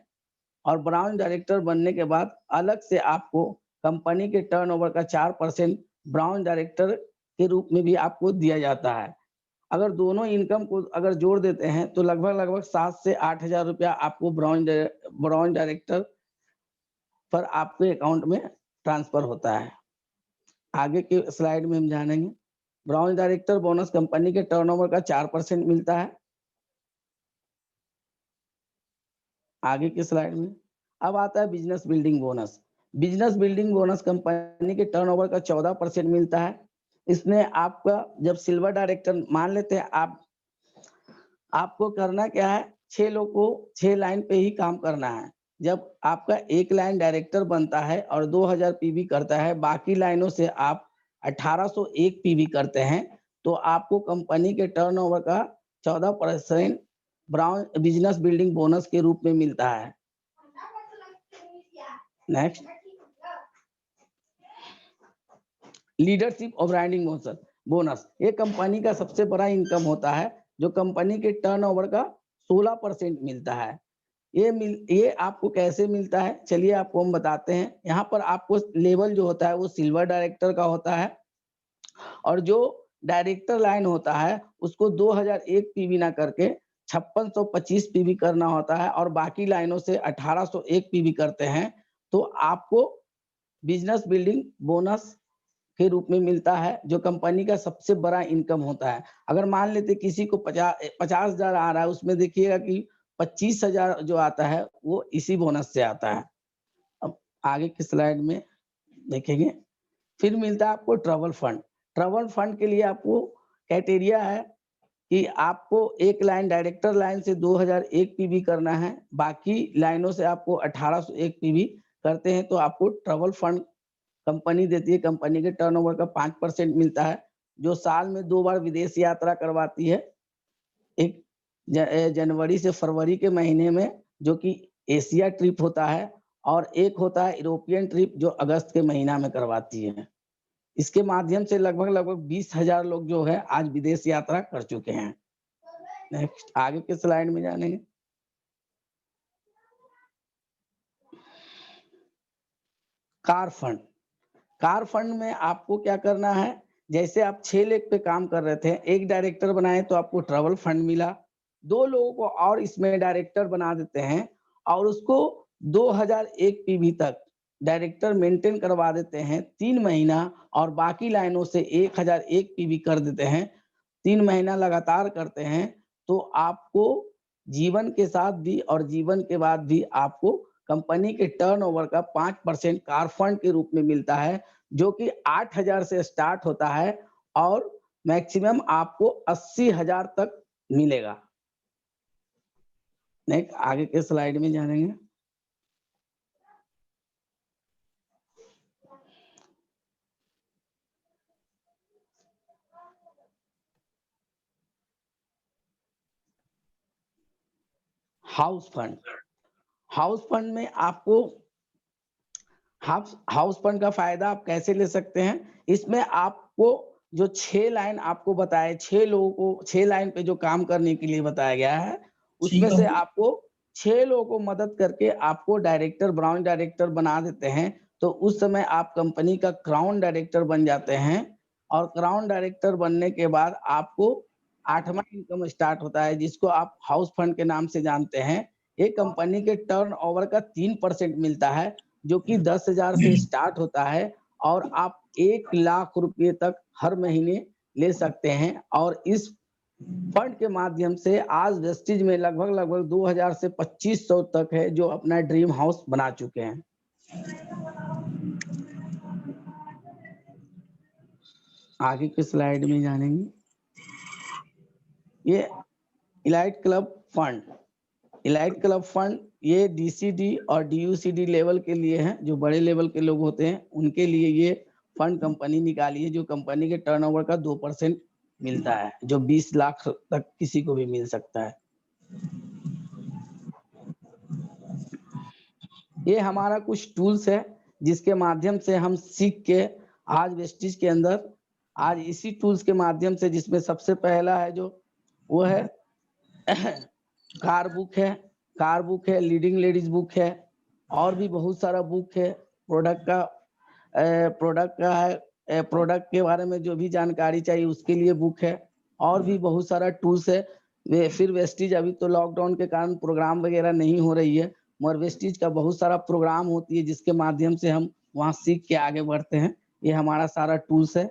और ब्राउन डायरेक्टर बनने के बाद अलग से आपको कंपनी के टर्नओवर का 4% ब्राउन डायरेक्टर के रूप में भी आपको दिया जाता है। अगर दोनों इनकम को अगर जोड़ देते हैं तो लगभग 7 से 8000 रुपया आपको ब्राउन डायरेक्टर पर आपके अकाउंट में ट्रांसफर होता है। आगे के स्लाइड में हम जानेंगे। ब्राउन डायरेक्टर बोनस कंपनी के टर्नओवर का 4% मिलता है। आगे के स्लाइड में अब आता है business building bonus. Business building bonus company के टर्नओवर का 14% मिलता है। इसमें आपका जब सिल्वर डायरेक्टर मान लेते हैं आपको करना क्या है, 6 लोग को 6 लाइन पे ही काम करना है। जब आपका एक लाइन डायरेक्टर बनता है और 2000 पीवी करता है, बाकी लाइनों से आप 1801 पीवी करते हैं, तो आपको कंपनी के टर्नओवर का 14% ब्राउन बिजनेस बिल्डिंग बोनस के रूप में मिलता है। नेक्स्ट, लीडरशिप और ब्रांडिंग बोनस ये कंपनी का सबसे बड़ा इनकम होता है, जो कंपनी के टर्नओवर का 16% मिलता है। ये आपको कैसे मिलता है, चलिए आपको हम बताते हैं। यहाँ पर आपको लेवल जो होता है वो सिल्वर डायरेक्टर का होता है और जो डायरेक्टर लाइन होता है उसको 2001 पीवी ना करके 5625 पीवी करना होता है और बाकी लाइनों से 1801 पीवी करते हैं, तो आपको बिजनेस बिल्डिंग बोनस के रूप में मिलता है, जो कंपनी का सबसे बड़ा इनकम होता है। अगर मान लेते किसी को 50,000 आ रहा है, उसमें देखिएगा कि 25,000 जो आता है वो इसी बोनस से आता है। अब आगे की स्लाइड में देखेंगे। फिर मिलता है आपको ट्रैवल फंड। ट्रैवल फंड के लिए आपको क्राइटेरिया है कि आपको एक लाइन डायरेक्टर लाइन से 2001 पीवी करना है, बाकी लाइनों से आपको 1801 पीवी करते हैं तो आपको ट्रैवल फंड कंपनी देती है। कंपनी के टर्नओवर का 5% मिलता है, जो साल में 2 बार विदेश यात्रा करवाती है, एक जनवरी से फरवरी के महीने में जो कि एशिया ट्रिप होता है और एक होता है यूरोपियन ट्रिप जो अगस्त के महीना में करवाती है। इसके माध्यम से लगभग 20,000 लोग जो है आज विदेश यात्रा कर चुके हैं। नेक्स्ट, आगे के स्लाइड में जानेंगे। Car fund. कार फंड में आपको क्या करना है, जैसे आप 6 लेग पे काम कर रहे थे, एक डायरेक्टर बनाए तो आपको ट्रैवल फंड मिला, 2 लोगों को और इसमें डायरेक्टर बना देते हैं और उसको 2001 पीवी तक डायरेक्टर मेंटेन करवा देते हैं 3 महीना और बाकी लाइनों से 1001 पीवी कर देते हैं, 3 महीना लगातार करते हैं, तो आपको जीवन के साथ भी और जीवन के बाद भी आपको कंपनी के टर्नओवर का 5% कार फंड के रूप में मिलता है, जो कि 8,000 से स्टार्ट होता है और मैक्सिमम आपको 80,000 तक मिलेगा। नेक्स्ट, आगे के स्लाइड में जानेंगे। House fund. हाउस फंड में आपको हाउस फंड का फायदा आप कैसे ले सकते हैं, इसमें आपको जो 6 लाइन आपको बताए, 6 लोगों को 6 लाइन पे जो काम करने के लिए बताया गया है, उसमें से आपको 6 लोगों को मदद करके आपको डायरेक्टर ब्राउन डायरेक्टर बना देते हैं, तो उस समय आप कंपनी का क्राउन डायरेक्टर बन जाते हैं और क्राउन डायरेक्टर बनने के बाद आपको 8वां इनकम स्टार्ट होता है, जिसको आप हाउस फंड के नाम से जानते हैं। ये कंपनी के टर्नओवर का 3% मिलता है, जो कि 10,000 से स्टार्ट होता है और आप 1 लाख रुपए तक हर महीने ले सकते हैं और इस फंड के माध्यम से आज वेस्टिज में लगभग 2000 से 2500 तक है जो अपना ड्रीम हाउस बना चुके हैं। आगे के स्लाइड में जानेंगे। ये elite club fund. Elite club fund ये DCD और DUCD लेवल के लिए हैं, जो बड़े लेवल के लोग होते हैं उनके लिए ये फंड कंपनी निकाली है, जो कंपनी के टर्नओवर का 2% मिलता है, जो 20 लाख तक किसी को भी मिल सकता है। ये हमारा कुछ टूल्स है जिसके माध्यम से हम सीख के आज वेस्टीज के अंदर, आज इसी टूल्स के माध्यम से, जिसमें सबसे पहला है जो वो है कार बुक है, लीडिंग लेडीज बुक है, और भी बहुत सारा बुक है। प्रोडक्ट के बारे में जो भी जानकारी चाहिए उसके लिए बुक है, और भी बहुत सारा टूल्स है। फिर वेस्टीज अभी तो लॉकडाउन के कारण प्रोग्राम वगैरह नहीं हो रही है, मगर वेस्टीज का बहुत सारा प्रोग्राम होती है जिसके माध्यम से हम वहाँ सीख के आगे बढ़ते हैं। ये हमारा सारा टूल्स है।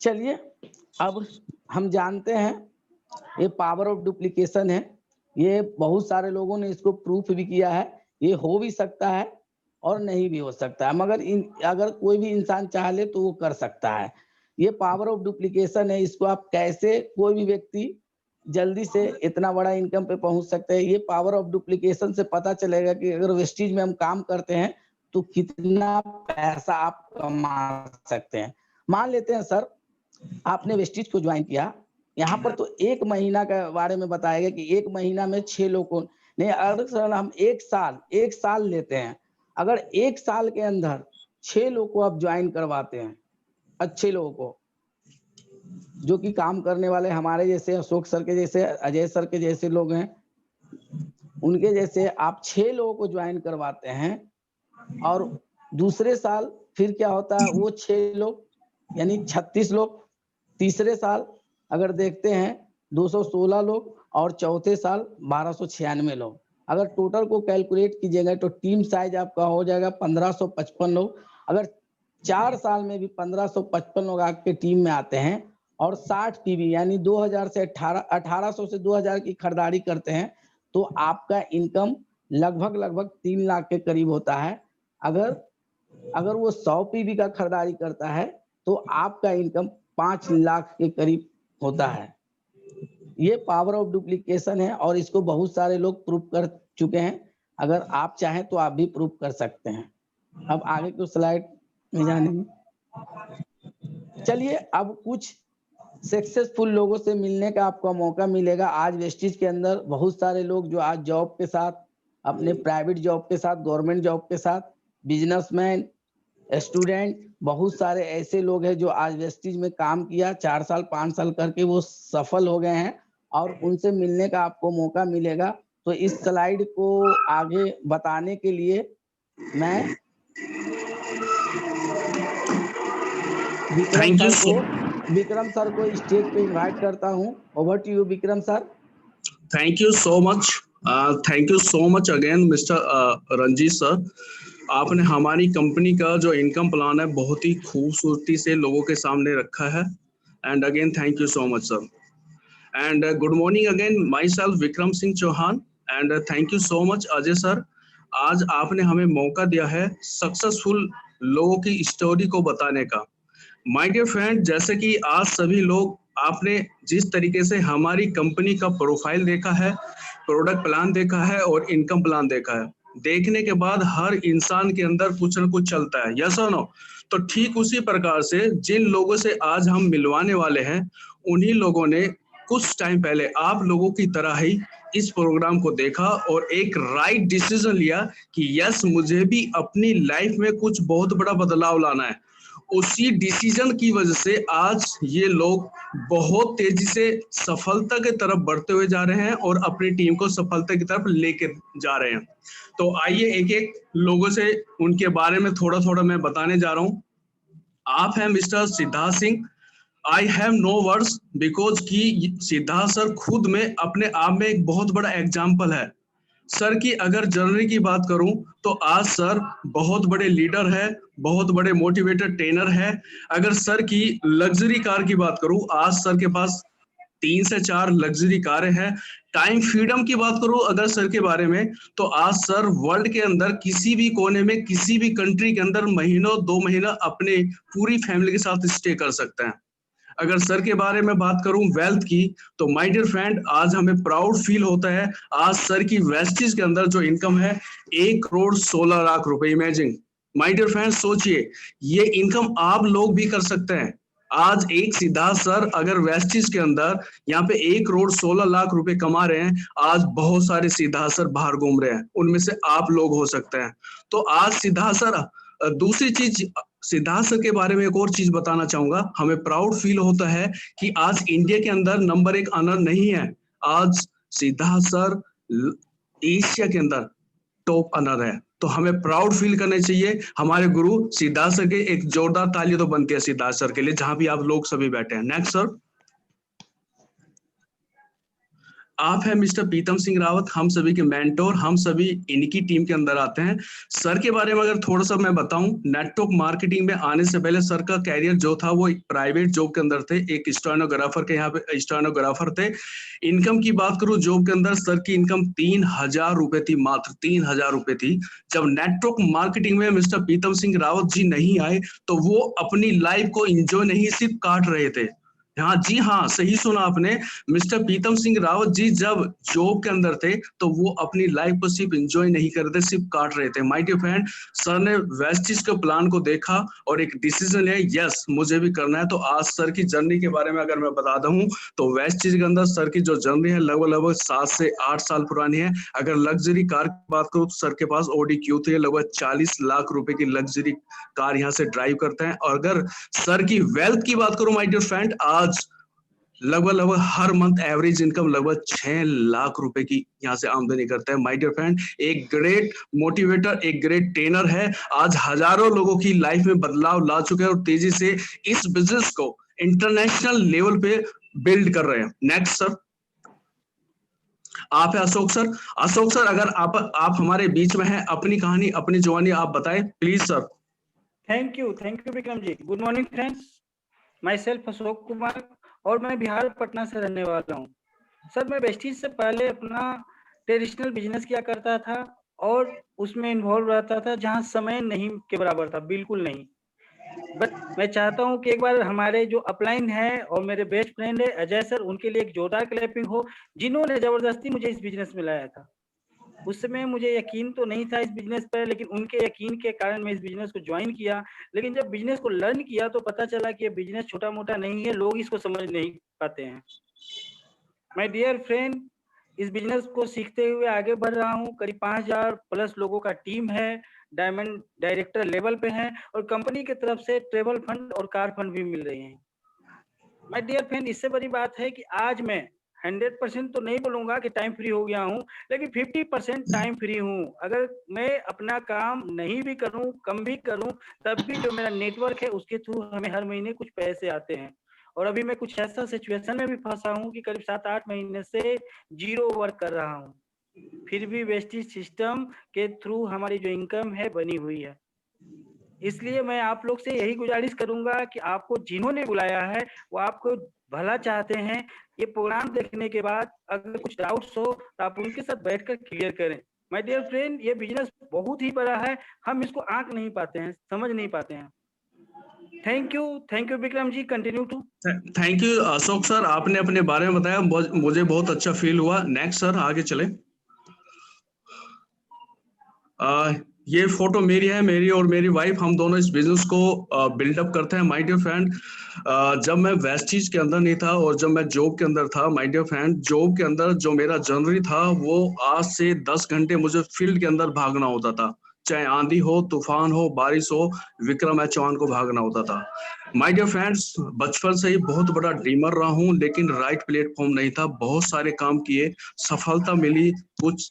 चलिए अब हम जानते हैं ये पावर ऑफ डुप्लीकेशन है। ये बहुत सारे लोगों ने इसको प्रूफ भी किया है। ये हो भी सकता है और नहीं भी हो सकता है, मगर अगर कोई भी इंसान चाह ले तो वो कर सकता है। ये पावर ऑफ डुप्लीकेशन है, इसको आप कैसे, कोई भी व्यक्ति जल्दी से इतना बड़ा इनकम पे पहुंच सकते हैं। ये पावर ऑफ डुप्लीकेशन से पता चलेगा कि अगर वेस्टीज में हम काम करते हैं तो कितना पैसा आप कमा सकते हैं। मान लेते हैं सर आपने वेस्टीज को ज्वाइन किया, यहाँ पर तो 1 महीना के बारे में बताया गया कि 1 महीना में 6 लोगों ने, अगर सर हम 1 साल लेते हैं, अगर 1 साल के अंदर 6 लोगों को आप ज्वाइन करवाते हैं, अच्छे लोगों को जो कि काम करने वाले हमारे जैसे अशोक सर के जैसे, अजय सर के जैसे लोग हैं, उनके जैसे आप 6 लोगों को ज्वाइन करवाते हैं, और दूसरे साल फिर क्या होता है, वो 6 लोग यानी 36 लोग, तीसरे साल अगर देखते हैं 216 लोग, और चौथे साल 1296 लोग। अगर टोटल को कैलकुलेट कीजिएगा तो टीम साइज आपका हो जाएगा 1555 लोग। अगर 4 साल में भी 1555 लोग आपके टीम में आते हैं और 60 PV यानी 2000 से 1800 से 2000 की खरीदारी करते हैं, तो आपका इनकम लगभग 3 लाख के करीब होता है। अगर वो 100 PV का खरीदारी करता है तो आपका इनकम 5 लाख के करीब होता है। ये पावर ऑफ डुप्लीकेशन है और इसको बहुत सारे लोग प्रूव कर चुके हैं। अगर आप चाहें तो आप भी प्रूव कर सकते हैं। अब आगे की स्लाइड में जानेंगे। चलिए अब कुछ सक्सेसफुल लोगों से मिलने का आपको मौका मिलेगा। आज वेस्टीज के अंदर बहुत सारे लोग जो आज जॉब के साथ, अपने प्राइवेट जॉब के साथ, गवर्नमेंट जॉब के साथ, बिजनेसमैन, स्टूडेंट, बहुत सारे ऐसे लोग हैं जो आज वेस्टीज में काम किया, 4 साल 5 साल करके वो सफल हो गए हैं, और उनसे मिलने का आपको मौका मिलेगा। तो इस स्लाइड को आगे बताने के लिए मैं विक्रम सर को स्टेज पे इनवाइट करता हूं। Over to you Vikram sir. Thank you so much again mister Ranjit sir. आपने हमारी कंपनी का जो इनकम प्लान है बहुत ही खूबसूरती से लोगों के सामने रखा है, and again thank you so much sir. And good morning again, myself Vikram Singh Chauhan, and thank you so much Ajay sir. आज आपने हमें मौका दिया है सक्सेसफुल लोगों की स्टोरी को बताने का। माय डियर फ्रेंड, जैसे कि आज सभी लोग, आपने जिस तरीके से हमारी कंपनी का प्रोफाइल देखा है, प्रोडक्ट प्लान देखा है और इनकम प्लान देखा है, देखने के बाद हर इंसान के अंदर कुछ न कुछ चलता है, यस और नो। तो ठीक उसी प्रकार से जिन लोगों से आज हम मिलवाने वाले हैं, उन्हीं लोगों ने कुछ टाइम पहले आप लोगों की तरह ही इस प्रोग्राम को देखा और एक राइट डिसीजन लिया कि यस, मुझे भी अपनी लाइफ में कुछ बहुत बड़ा बदलाव लाना है। उसी डिसीजन की वजह से आज ये लोग बहुत तेजी से सफलता की तरफ बढ़ते हुए जा रहे हैं और अपनी टीम को सफलता की तरफ लेके जा रहे हैं। तो आइए एक एक लोगों से उनके बारे में थोड़ा थोड़ा मैं बताने जा रहा हूँ। आप हैं mister Siddharth Singh. I have no words because कि सिद्धार्थ सर खुद में अपने आप में एक बहुत बड़ा एग्जाम्पल है। सर की अगर जर्नी की बात करूं तो आज सर बहुत बड़े लीडर है, बहुत बड़े मोटिवेटर ट्रेनर है। अगर सर की लग्जरी कार की बात करूं, आज सर के पास 3 से 4 लग्जरी कारें हैं। टाइम फ्रीडम की बात करूं अगर सर के बारे में, तो आज सर वर्ल्ड के अंदर किसी भी कोने में, किसी भी कंट्री के अंदर महीनों 2 महीना अपने पूरी फैमिली के साथ स्टे कर सकते हैं। अगर सर के बारे में बात करूं वेल्थ की, तो माय डियर फ्रेंड आज हमें प्राउड फील होता है। आज सर की वेस्टीज के अंदर जो इनकम है 1,16,00,000 रुपए। इमेजिन माय डियर फ्रेंड, सोचिए ये इनकम आप लोग भी कर सकते हैं। आज एक सिद्धार्थ सर अगर वेस्टीज के अंदर यहाँ पे 1,16,00,000 रुपए कमा रहे हैं, आज बहुत सारे सिद्धार्थ सर बाहर घूम रहे हैं, उनमें से आप लोग हो सकते हैं। तो आज सिद्धार्थ सर, दूसरी चीज सिद्धार्थ सर के बारे में एक और चीज बताना चाहूंगा। हमें प्राउड फील होता है कि आज इंडिया के अंदर नंबर 1 अनर नहीं है, आज सिद्धार्थ सर एशिया के अंदर टॉप अनर है। तो हमें प्राउड फील करना चाहिए हमारे गुरु सिद्धार्थ सर के। एक जोरदार ताली तो बनती है सिद्धार्थ सर के लिए, जहां भी आप लोग सभी बैठे हैं। नेक्स्ट सर, आप है मिस्टर पीतम सिंह रावत, हम सभी के मेंटोर, हम सभी इनकी टीम के अंदर आते हैं। सर के बारे में अगर थोड़ा सा मैं बताऊं, नेटवर्क मार्केटिंग में आने से पहले सर का कैरियर जो था वो एक प्राइवेट जॉब के अंदर थे, एक स्टेनोग्राफर के यहाँ पे स्टेनोग्राफर थे। इनकम की बात करूं जॉब के अंदर सर की इनकम 3,000 रुपए थी, मात्र 3,000 रुपए थी। जब नेटवर्क मार्केटिंग में मिस्टर पीतम सिंह रावत जी नहीं आए तो वो अपनी लाइफ को एंजॉय नहीं सिर्फ काट रहे थे। हाँ जी हाँ, सही सुना आपने, मिस्टर पीतम सिंह रावत जी जब जॉब के अंदर थे तो वो अपनी लाइफ को सिर्फ एंजॉय नहीं कर रहे थे, सिर्फ काट रहे थे। माय डियर फ्रेंड, सर ने वेस्टीज के प्लान को देखा और एक डिसीजन लिया, यस मुझे भी करना है। तो आज सर की जर्नी के बारे में अगर मैं बता दूं तो वेस्टीज के अंदर सर की जो जर्नी है लगभग 7 से 8 साल पुरानी है। अगर लग्जरी कार की बात करूं तो सर के पास ऑडी Q3 लगभग 40 लाख रुपए की लग्जरी कार यहाँ से ड्राइव करते हैं। और अगर सर की वेल्थ की बात करूं माय डियर फ्रेंड, आज लगभग हर मंथ एवरेज इनकम लगभग 6 लाख रुपए की यहाँ से आमदनी करता है। माय डियर फ्रेंड, एक ग्रेट मोटिवेटर, एक ग्रेट ट्रेनर है। आज हजारों लोगों की लाइफ में बदलाव ला चुके हैं और तेजी से इस बिजनेस को इंटरनेशनल लेवल पे बिल्ड कर रहे हैं। नेक्स्ट सर, आप है अशोक सर। अशोक सर, अगर आप हमारे बीच में हैं, अपनी कहानी अपनी जवानी आप बताएं please sir. Thank you Vikram ji. Good morning friends, myself Ashok Kumar और मैं बिहार पटना से रहने वाला हूँ। सर मैं वेस्टीज से पहले अपना ट्रेडिशनल बिजनेस किया करता था और उसमें इन्वॉल्व रहता था जहाँ समय नहीं के बराबर था, बिल्कुल नहीं। बट मैं चाहता हूँ कि एक बार हमारे जो अपलाइन है और मेरे बेस्ट फ्रेंड है अजय सर, उनके लिए एक जोरदार क्लैपिंग हो, जिन्होंने जबरदस्ती मुझे इस बिजनेस में लाया था। उस समय मुझे यकीन तो नहीं था इस बिजनेस पर, लेकिन उनके यकीन के कारण मैं इस बिजनेस को ज्वाइन किया। लेकिन जब बिजनेस को लर्न किया तो पता चला कि ये बिजनेस छोटा मोटा नहीं है, लोग इसको समझ नहीं पाते हैं। माय डियर फ्रेंड, इस बिजनेस को सीखते हुए आगे बढ़ रहा हूँ। करीब 5,000 प्लस लोगों का टीम है, डायमंड डायरेक्टर लेवल पे है और कंपनी की तरफ से ट्रेवल फंड और कार फंड भी मिल रहे हैं। माय डियर फ्रेंड, इससे बड़ी बात है कि आज मैं 100% तो नहीं बोलूंगा कि टाइम फ्री हो गया हूँ, लेकिन 50% टाइम फ्री हूँ। अगर मैं अपना काम नहीं भी करूँ, कम भी करूँ, तब भी जो मेरा नेटवर्क है उसके थ्रू हमें हर महीने कुछ पैसे आते हैं। और अभी मैं कुछ ऐसा सिचुएशन में भी फंसा हूँ कि करीब 7-8 महीने से जीरो वर्क कर रहा हूँ, फिर भी वेस्टीज सिस्टम के थ्रू हमारी जो इनकम है बनी हुई है। इसलिए मैं आप लोग से यही गुजारिश करूंगा कि आपको जिन्होंने बुलाया है वो आपको भला चाहते हैं। ये प्रोग्राम देखने के बाद अगर कुछ डाउट्स हो तो आप उनके साथ बैठकर क्लियर करें। माय डियर फ्रेंड, ये बिजनेस बहुत ही बड़ा है, हम इसको आंक नहीं पाते हैं, समझ नहीं पाते हैं। Thank you Vikram ji, continue to. Thank you Ashok sir, आपने अपने बारे में बताया, मुझे बहुत अच्छा फील हुआ। नेक्स्ट सर, आगे चले। ये फोटो मेरी है, मेरी और मेरी वाइफ, हम दोनों इस बिजनेस को बिल्डअप करते हैं। माय डियर फ्रेंड, जब मैं वेस्टीज के अंदर नहीं था और जब मैं जॉब के अंदर था, माय डियर फ्रेंड, जॉब के अंदर जो मेरा जर्नी था वो आज से 10 घंटे मुझे फील्ड के अंदर भागना होता था, चाहे आंधी हो, तूफान हो, बारिश हो, विक्रम चौहान को भागना होता था। माय डियर फ्रेंड्स, बचपन से ही बहुत बड़ा ड्रीमर रहा हूँ, लेकिन राइट प्लेटफॉर्म नहीं था। बहुत सारे काम किए, सफलता मिली, कुछ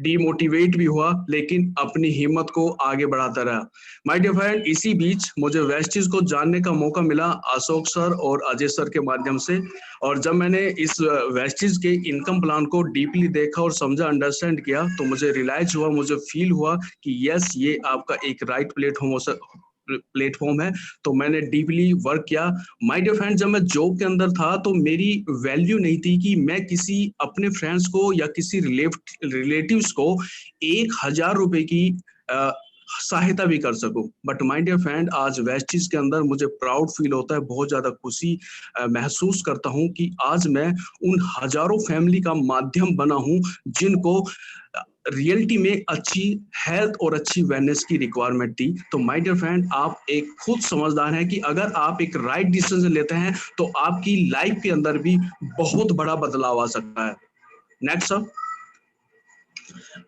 डिमोटिवेट भी हुआ, लेकिन अपनी हिम्मत को आगे बढ़ाता रहा। माय डियर फ्रेंड, इसी बीच मुझे वेस्टीज को जानने का मौका मिला अशोक सर और अजय सर के माध्यम से। और जब मैंने इस वेस्टीज के इनकम प्लान को डीपली देखा और समझा, अंडरस्टैंड किया, तो मुझे रियलाइज हुआ, मुझे फील हुआ कि यस, ये आपका एक राइट प्लेटफॉर्म है। तो मैंने डीपली वर्क किया। माय डियर फ्रेंड, जब मैं जॉब के अंदर था तो मेरी वैल्यू नहीं थी कि मैं किसी अपने फ्रेंड्स को या किसी रिलेटिव्स को 1,000 रुपए की सहायता भी कर सकूं। बट माय डियर फ्रेंड, आज वेस्टीज के अंदर मुझे प्राउड फील होता है, बहुत ज्यादा खुशी महसूस करता हूं कि आज मैं उन हजारों फैमिली का माध्यम बना हूं जिनको रियलिटी में अच्छी हेल्थ और अच्छी वेलनेस की रिक्वायरमेंट थी। तो माय डियर फ्रेंड, आप एक खुद समझदार हैं कि अगर आप एक राइट डिसीजन लेते हैं तो आपकी लाइफ के अंदर भी बहुत बड़ा बदलाव आ सकता है। नेक्स्ट सर,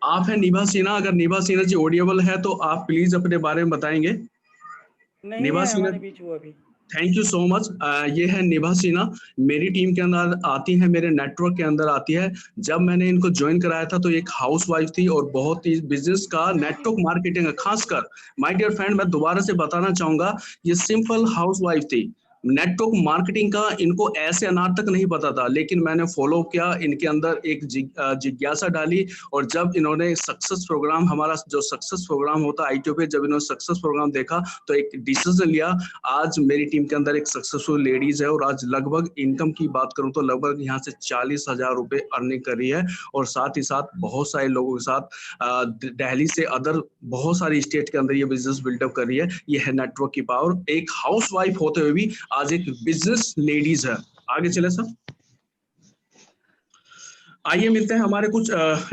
आप हैं निभा सिन्हा। अगर निभा सिन्हा जी ऑडिएबल है तो आप प्लीज अपने बारे में बताएंगे। नहीं निभा है सिन्हा, हमारे बीच वो अभी। Thank you so much. ये है निभा सिन्हा, मेरी टीम के अंदर आती है, मेरे नेटवर्क के अंदर आती है। जब मैंने इनको ज्वाइन कराया था तो एक हाउसवाइफ थी और बहुत ही बिजनेस का नेटवर्क मार्केटिंग खासकर, माय डियर फ्रेंड मैं दोबारा से बताना चाहूंगा, ये सिंपल हाउसवाइफ थी। नेटवर्क मार्केटिंग का इनको ऐसे अनार तक नहीं पता था, लेकिन मैंने फॉलो किया, इनके अंदर एक जिज्ञासा डाली और जब इन्होंने सक्सेस प्रोग्राम, हमारा जो सक्सेस प्रोग्राम होता है आईटीओ पे, जब इन्होंने सक्सेस प्रोग्राम देखा तो एक डिसीजन लिया। आज मेरी टीम के अंदर एक सक्सेसफुल लेडीज है और आज लगभग इनकम की बात करूं तो लगभग यहाँ से 40,000 रुपए अर्निंग कर रही है और साथ ही साथ बहुत सारे लोगों के साथ दिल्ली से अदर बहुत सारी स्टेट के अंदर ये बिजनेस बिल्डअप कर रही है। ये है नेटवर्क की पावर। एक हाउसवाइफ होते हुए भी आज एक बिजनेस लेडीज है। आगे चले सर, आइए मिलते हैं हमारे कुछ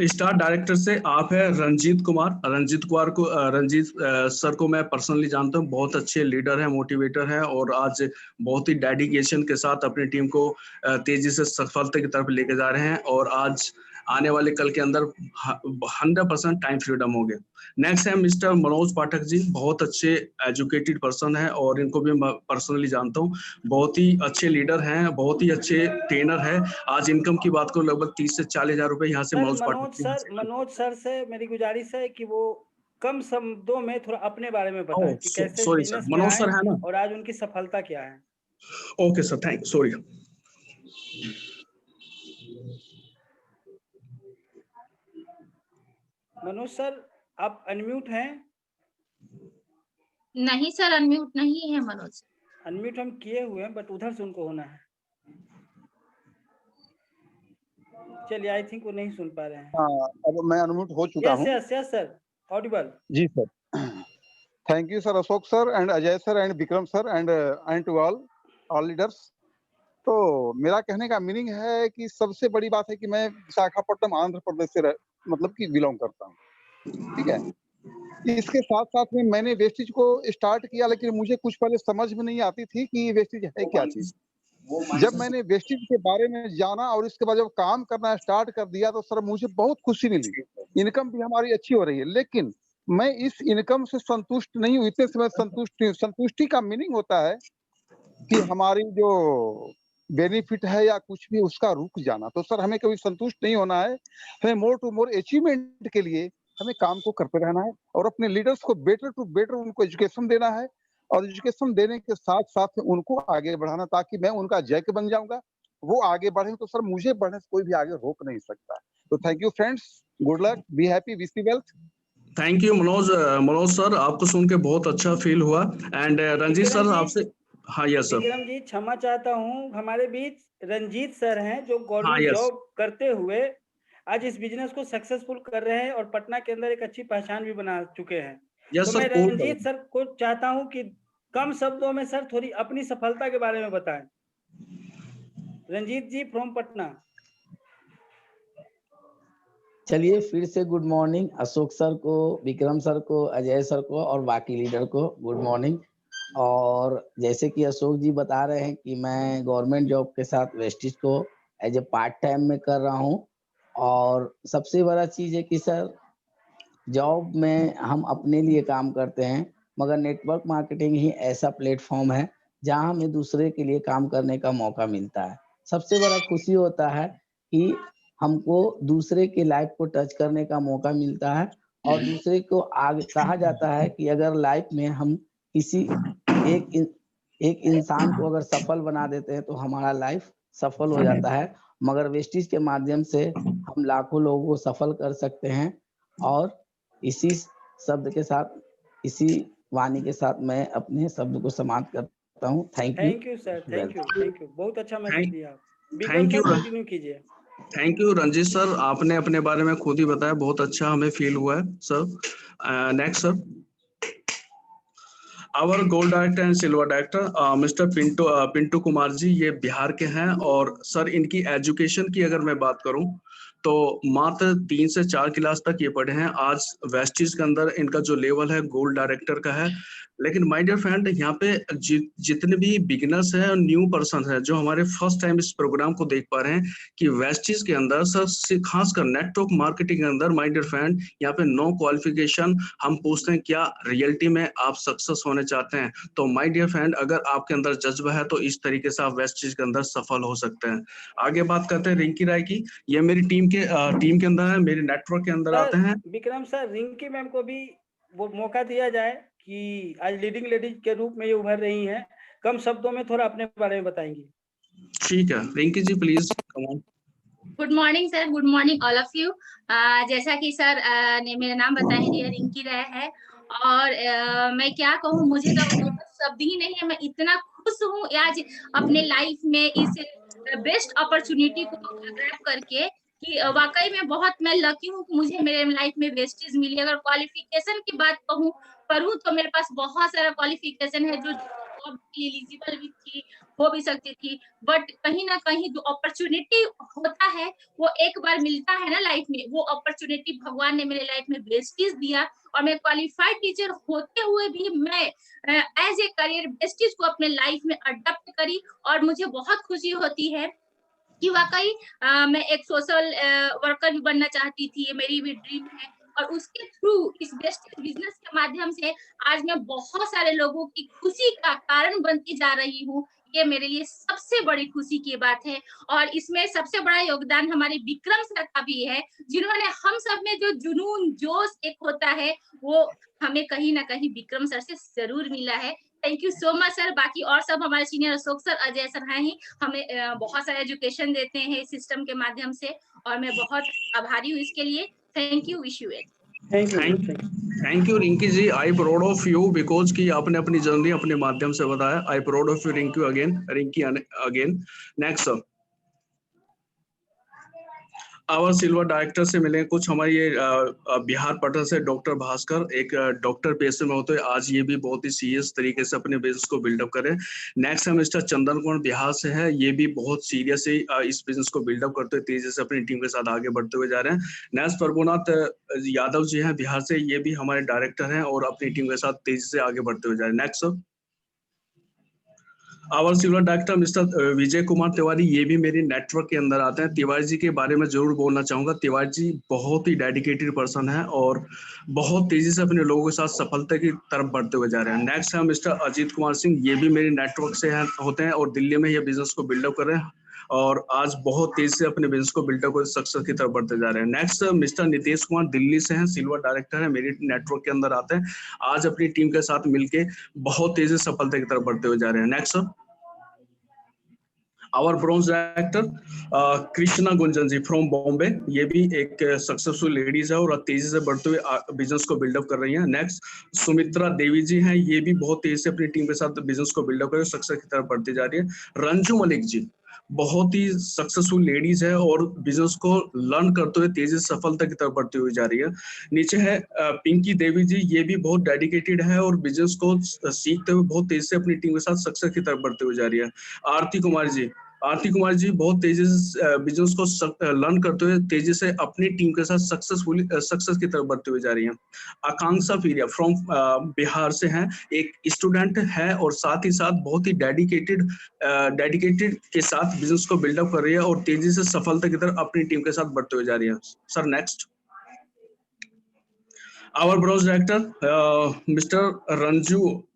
स्टार डायरेक्टर से। आप है रंजीत कुमार। रंजीत सर को मैं पर्सनली जानता हूं, बहुत अच्छे लीडर हैं, मोटिवेटर हैं और आज बहुत ही डेडिकेशन के साथ अपनी टीम को तेजी से सफलता की तरफ लेके जा रहे हैं और आज आने वाले कल के अंदर 100% टाइम फ्रीडम हो गया। नेक्स्ट है मिस्टर मनोज पाठक जी, बहुत अच्छे एजुकेटेड पर्सन है और इनको भी मैं पर्सनली जानता हूँ, बहुत ही अच्छे लीडर हैं, बहुत ही अच्छे ट्रेनर हैं। आज इनकम की बात करूँ लगभग 30 से 40,000 रुपए यहाँ से मनोज सर से मेरी गुजारिश है कि वो कम शब्दों में थोड़ा अपने बारे में बताएं कि कैसे बिजनेस में मनोज सर है ना, और आज उनकी सफलता क्या है। Okay sir, thank sorry. Manoj sir आप अनम्यूट हैं? नहीं सर, अनम्यूट नहीं है मनोज। अनम्यूट हम किए हुए हैं बट उधर से उनको होना है। चलिए, आई थिंक वो नहीं सुन पा रहे हैं। हाँ, अब मैं अनम्यूट हो चुका हूँ। Yes sir, audible. जी sir, thank you sir, Ashok sir and Ajay sir and Vikram sir and to all leaders. तो मेरा कहने का मीनिंग है कि सबसे बड़ी बात है कि मैं विशाखापट्टनम आंध्र प्रदेश से मतलब कि बिलोंग करता हूँ, ठीक है। इसके साथ साथ में मैंने वेस्टिज को स्टार्ट किया, लेकिन मुझे कुछ पहले समझ में नहीं आती थी कि वेस्टिज है क्या चीज। जब मैंने वेस्टिज के बारे में जाना और इसके बाद जब काम करना स्टार्ट कर दिया तो सर मुझे बहुत खुशी मिली। इनकम भी हमारी अच्छी हो रही है, लेकिन मैं इस इनकम से संतुष्ट नहीं हूँ। इतने से मैं संतुष्टि का मीनिंग होता है कि हमारी जो बेनिफिट है या कुछ भी उसका रुक जाना। तो सर हमें कभी संतुष्ट नहीं होना है, हमें मोर टू मोर अचीवमेंट के लिए हमें काम को करते रहना है और अपने लीडर्स को बेटर टू बेटर उनको एजुकेशन देना है और एजुकेशन देने के साथ साथ उनको आगे बढ़ाना, ताकि मैं उनका जैक बन जाऊंगा, वो आगे बढ़े तो सर मुझे बढ़ने से कोई भी आगे रोक नहीं सकता। तो thank you friends, good luck, be happy, wish you wealth. Thank you Manoj sir, आपको सुन के बहुत अच्छा फील हुआ। एंड रंजीत सर आपसे, हाँ यस सर। विक्रम जी क्षमा चाहता हूँ, हमारे बीच रंजीत सर हैं जो गवर्नमेंट जॉब करते हुए आज इस बिजनेस को सक्सेसफुल कर रहे हैं और पटना के अंदर एक अच्छी पहचान भी बना चुके हैं। तो मैं रंजीत सर को चाहता हूं कि कम शब्दों में सर थोड़ी अपनी सफलता के बारे में बताएं। रंजीत जी फ्रॉम पटना। चलिए फिर से गुड मॉर्निंग अशोक सर को, विक्रम सर को, अजय सर को और बाकी लीडर को गुड मॉर्निंग। और जैसे कि अशोक जी बता रहे हैं कि मैं गवर्नमेंट जॉब के साथ वेस्टिज को एज ए पार्ट टाइम में कर रहा हूं और सबसे बड़ा चीज है कि सर जॉब में हम अपने लिए काम करते हैं, मगर नेटवर्क मार्केटिंग ही ऐसा प्लेटफॉर्म है जहां हमें दूसरे के लिए काम करने का मौका मिलता है। सबसे बड़ा खुशी होता है कि हमको दूसरे के लाइफ को टच करने का मौका मिलता है और दूसरे को आगे कहा जाता है कि अगर लाइफ में हम किसी एक इंसान को अगर सफल बना देते हैं तो हमारा लाइफ सफल हो जाता है, मगर वेस्टिज के माध्यम से हम लाखों लोगों को सफल कर सकते हैं। और इसी शब्द के साथ, इसी वाणी के साथ मैं अपने शब्द को समाप्त करता हूँ। Thank you sir, thank you, बहुत अच्छा मैसेज दिया। थैंक यू, कंटिन्यू कीजिए। थैंक यू रंजीत सर, आपने अपने बारे में खुद ही बताया, बहुत अच्छा हमें फील हुआ है sir. Next sir. Our gold director and silver director mister Pintu Kumar ji, ये बिहार के हैं और सर इनकी एजुकेशन की अगर मैं बात करूं तो मात्र 3 से 4 क्लास तक ये पढ़े हैं। आज वेस्टीज के अंदर इनका जो लेवल है गोल्ड डायरेक्टर का है। लेकिन माय डियर फ्रेंड, यहाँ पे जितने भी बिगिनर्स हैं और न्यू पर्सन हैं जो हमारे फर्स्ट टाइम इस प्रोग्राम को देख पा रहे हैं कि वेस्टीज के अंदर सर खासकर नेटवर्क मार्केटिंग के अंदर माय डियर फ्रेंड यहाँ पे नो क्वालिफिकेशन हम पूछते हैं क्या रियलिटी में आप सक्सेस होने चाहते हैं। तो माय डियर फ्रेंड, अगर आपके अंदर जज्बा है तो इस तरीके से आप वेस्टीज के अंदर सफल हो सकते हैं। आगे बात करते हैं रिंकी राय की। ये मेरी टीम के अंदर है, मेरे नेटवर्क के अंदर आते हैं। विक्रम सर, रिंकी मैम को भी वो मौका दिया जाए कि आज लीडिंग लेडीज के रूप में ये उभर रही हैं, कम शब्दों में थोड़ा अपने बारे में बताएंगी। ठीक है Rinki ji, please come on. Good morning sir, good morning all of you. जैसा कि सर ने मेरा नाम बताया है, रिंकी राय है और मैं क्या कहूँ, मुझे तो शब्द ही नहीं है। मैं इतना खुश हूँ आज अपने लाइफ में इस बेस्ट अपॉर्चुनिटी को ग्रैब करके कि वाकई में बहुत मैं लकी हूँ कि मुझे मेरे लाइफ में वेस्टीज मिली। अगर क्वालिफिकेशन की बात करूँ तो मेरे पास बहुत सारा क्वालिफिकेशन है जो एलिजिबल भी थी, हो भी सकती थी, बट कहीं ना कहीं जो अपॉर्चुनिटी होता है वो एक बार मिलता है ना लाइफ में, वो अपॉर्चुनिटी भगवान ने मेरे लाइफ में वेस्टीज दिया और मैं क्वालिफाइड टीचर होते हुए भी मैं एज ए करियर वेस्टीज को अपने लाइफ में अडॉप्ट करी और मुझे बहुत खुशी होती है कि वाकई मैं एक सोशल वर्कर भी बनना चाहती थी, ये मेरी भी ड्रीम है और उसके थ्रू इस वेस्टीज बिजनेस के माध्यम से आज मैं बहुत सारे लोगों की खुशी का कारण बनती जा रही हूँ। ये मेरे लिए सबसे बड़ी खुशी की बात है और इसमें सबसे बड़ा योगदान हमारे विक्रम सर का भी है, जिन्होंने हम सब में जो जुनून जोश एक होता है वो हमें कहीं ना कहीं विक्रम सर से जरूर मिला है। Thank you so much sir. बाकी और सब हमारे senior Ashok sir, Ajay sir हैं ही, हमें बहुत सारा एजुकेशन देते हैं इस सिस्टम के माध्यम से और मैं बहुत आभारी हूँ इसके लिए। Thank you, wish you it. Thank you Rinki ji, I proud of you because कि आपने अपनी जर्नी अपने माध्यम से बताया। I proud of you Rinki again. Next sir, our silver director से मिले कुछ हमारे ये बिहार पटना से डॉक्टर भास्कर, एक डॉक्टर पेशे में होते हैं, आज ये भी बहुत ही सीरियस तरीके से अपने बिजनेस को बिल्डअप करें। नेक्स्ट है मिस्टर चंदन कुमार, बिहार से है, ये भी बहुत सीरियस ही इस बिजनेस को बिल्डअप करते हुए तेजी से अपनी टीम के साथ आगे बढ़ते हुए जा रहे हैं। नेक्स्ट प्रभुनाथ यादव जी हैं बिहार से, ये भी हमारे डायरेक्टर हैं और अपनी टीम के साथ तेजी से आगे बढ़ते हुए जा रहे हैं। Next sir, our silver director mister Vijay Kumar Tiwari, ये भी मेरी नेटवर्क के अंदर आते हैं। तिवारी जी के बारे में जरूर बोलना चाहूंगा। तिवारी जी बहुत ही डेडिकेटेड पर्सन है और बहुत तेजी से अपने लोगों के साथ सफलता की तरफ बढ़ते हुए जा रहे हैं। नेक्स्ट है मिस्टर अजीत कुमार सिंह, ये भी मेरे नेटवर्क से होते हैं और दिल्ली में ये बिजनेस को बिल्डअप कर रहे हैं और आज बहुत तेजी से अपने बिजनेस को बिल्डअप कर सक्सेस की तरफ बढ़ते जा रहे हैं। नेक्स्ट मिस्टर नितेश कुमार, दिल्ली से हैं, सिल्वर डायरेक्टर है, मेरी नेटवर्क के अंदर आते हैं, आज अपनी टीम के साथ मिलके बहुत तेजी से सफलता की तरफ बढ़ते हुए जा रहे हैं। Next sir, our bronze director Krishna Gunjan ji from Bombay, ये भी एक सक्सेसफुल लेडीज है और तेजी से बढ़ते हुए बिजनेस को बिल्डअप कर रही हैं। नेक्स्ट सुमित्रा देवी जी हैं, ये भी बहुत तेजी से अपनी टीम के साथ बिजनेस को बिल्डअप कर सक्सेस की तरफ बढ़ती जा रही है। रंजू मलिक जी बहुत ही सक्सेसफुल लेडीज है और बिजनेस को लर्न करते हुए तेजी से सफलता की तरफ बढ़ती हुई जा रही है। नीचे है पिंकी देवी जी, ये भी बहुत डेडिकेटेड है और बिजनेस को सीखते हुए बहुत तेजी से अपनी टीम के साथ सक्सेस की तरफ बढ़ती हुई जा रही है। आरती कुमार जी बहुत तेजी से बिजनेस को लर्न करते हुए तेजी से अपनी टीम के साथ सक्सेस की तरफ बढ़ती हुई जा रही है। आकांक्षा फिरिया फ्रॉम बिहार से हैं, एक स्टूडेंट है और साथ ही साथ बहुत ही डेडिकेटेड के साथ बिजनेस को बिल्डअप कर रही है और तेजी से सफलता की तरफ अपनी टीम के साथ बढ़ते हुए जा रही है। Sir next, our bronze director mister Ranju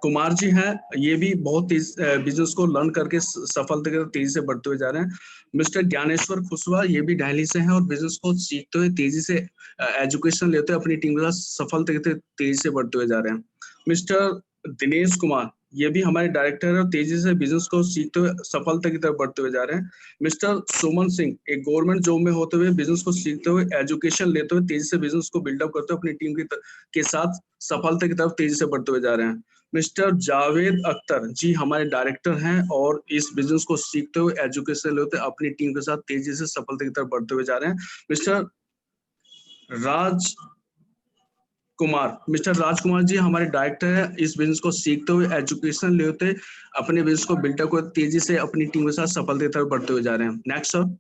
Kumar ji हैं, ये भी बहुत बिजनेस को लर्न करके सफलता की तेजी से बढ़ते हुए जा रहे हैं। मिस्टर ज्ञानेश्वर खुशवा, ये भी दिल्ली से हैं और बिजनेस को सीखते हुए तेजी से एजुकेशन लेते हुए अपनी टीम के साथ सफलता की तेजी से बढ़ते हुए जा रहे हैं। मिस्टर दिनेश कुमार, ये भी हमारे डायरेक्टर है और तेजी से बिजनेस को सीखते हुए सफलता की तरफ बढ़ते हुए जा रहे हैं। मिस्टर सुमन सिंह, एक गवर्नमेंट जॉब में होते हुए बिजनेस को सीखते हुए एजुकेशन लेते हुए तेजी से बिजनेस को बिल्डअप करते हुए अपनी टीम के साथ सफलता की तरफ तेजी से बढ़ते हुए जा रहे हैं। मिस्टर जावेद अख्तर जी हमारे डायरेक्टर हैं और इस बिजनेस को सीखते हुए एजुकेशन लेते हुए अपनी टीम के साथ तेजी से सफलता की तरफ बढ़ते हुए जा रहे हैं। मिस्टर राज कुमार, मिस्टर राजकुमार जी हमारे डायरेक्टर है। इस बिजनेस को सीखते हुए, एजुकेशन लेते हुए अपने बिजनेस को बिल्डअप को तेजी से अपनी टीम के साथ सफलता की तरफ बढ़ते हुए जा रहे हैं। Next sir.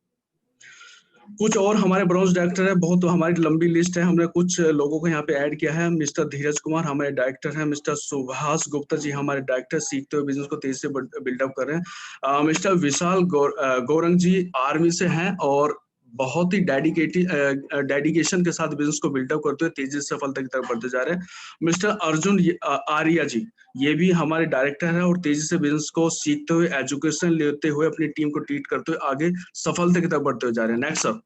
कुछ और हमारे ब्रांच डायरेक्टर है, बहुत हमारी लंबी लिस्ट है, हमने कुछ लोगों को यहाँ पे ऐड किया है। मिस्टर धीरज कुमार हमारे डायरेक्टर हैं, मिस्टर सुभाष गुप्ता जी हमारे डायरेक्टर, सीखते हुए बिजनेस को तेजी से बिल्डअप कर रहे हैं। मिस्टर विशाल गौरंग जी आर्मी से हैं और बहुत ही डेडिकेशन के साथ बिजनेस को बिल्डअप करते हुए तेजी से सफलता की तरफ बढ़ते जा रहे हैं। मिस्टर अर्जुन आर्या जी, ये भी हमारे डायरेक्टर है और तेजी से बिजनेस को सीखते हुए, एजुकेशन लेते हुए अपनी टीम को ट्रीट करते हुए आगे सफलता की तरफ बढ़ते हुए जा रहे हैं। Next sir.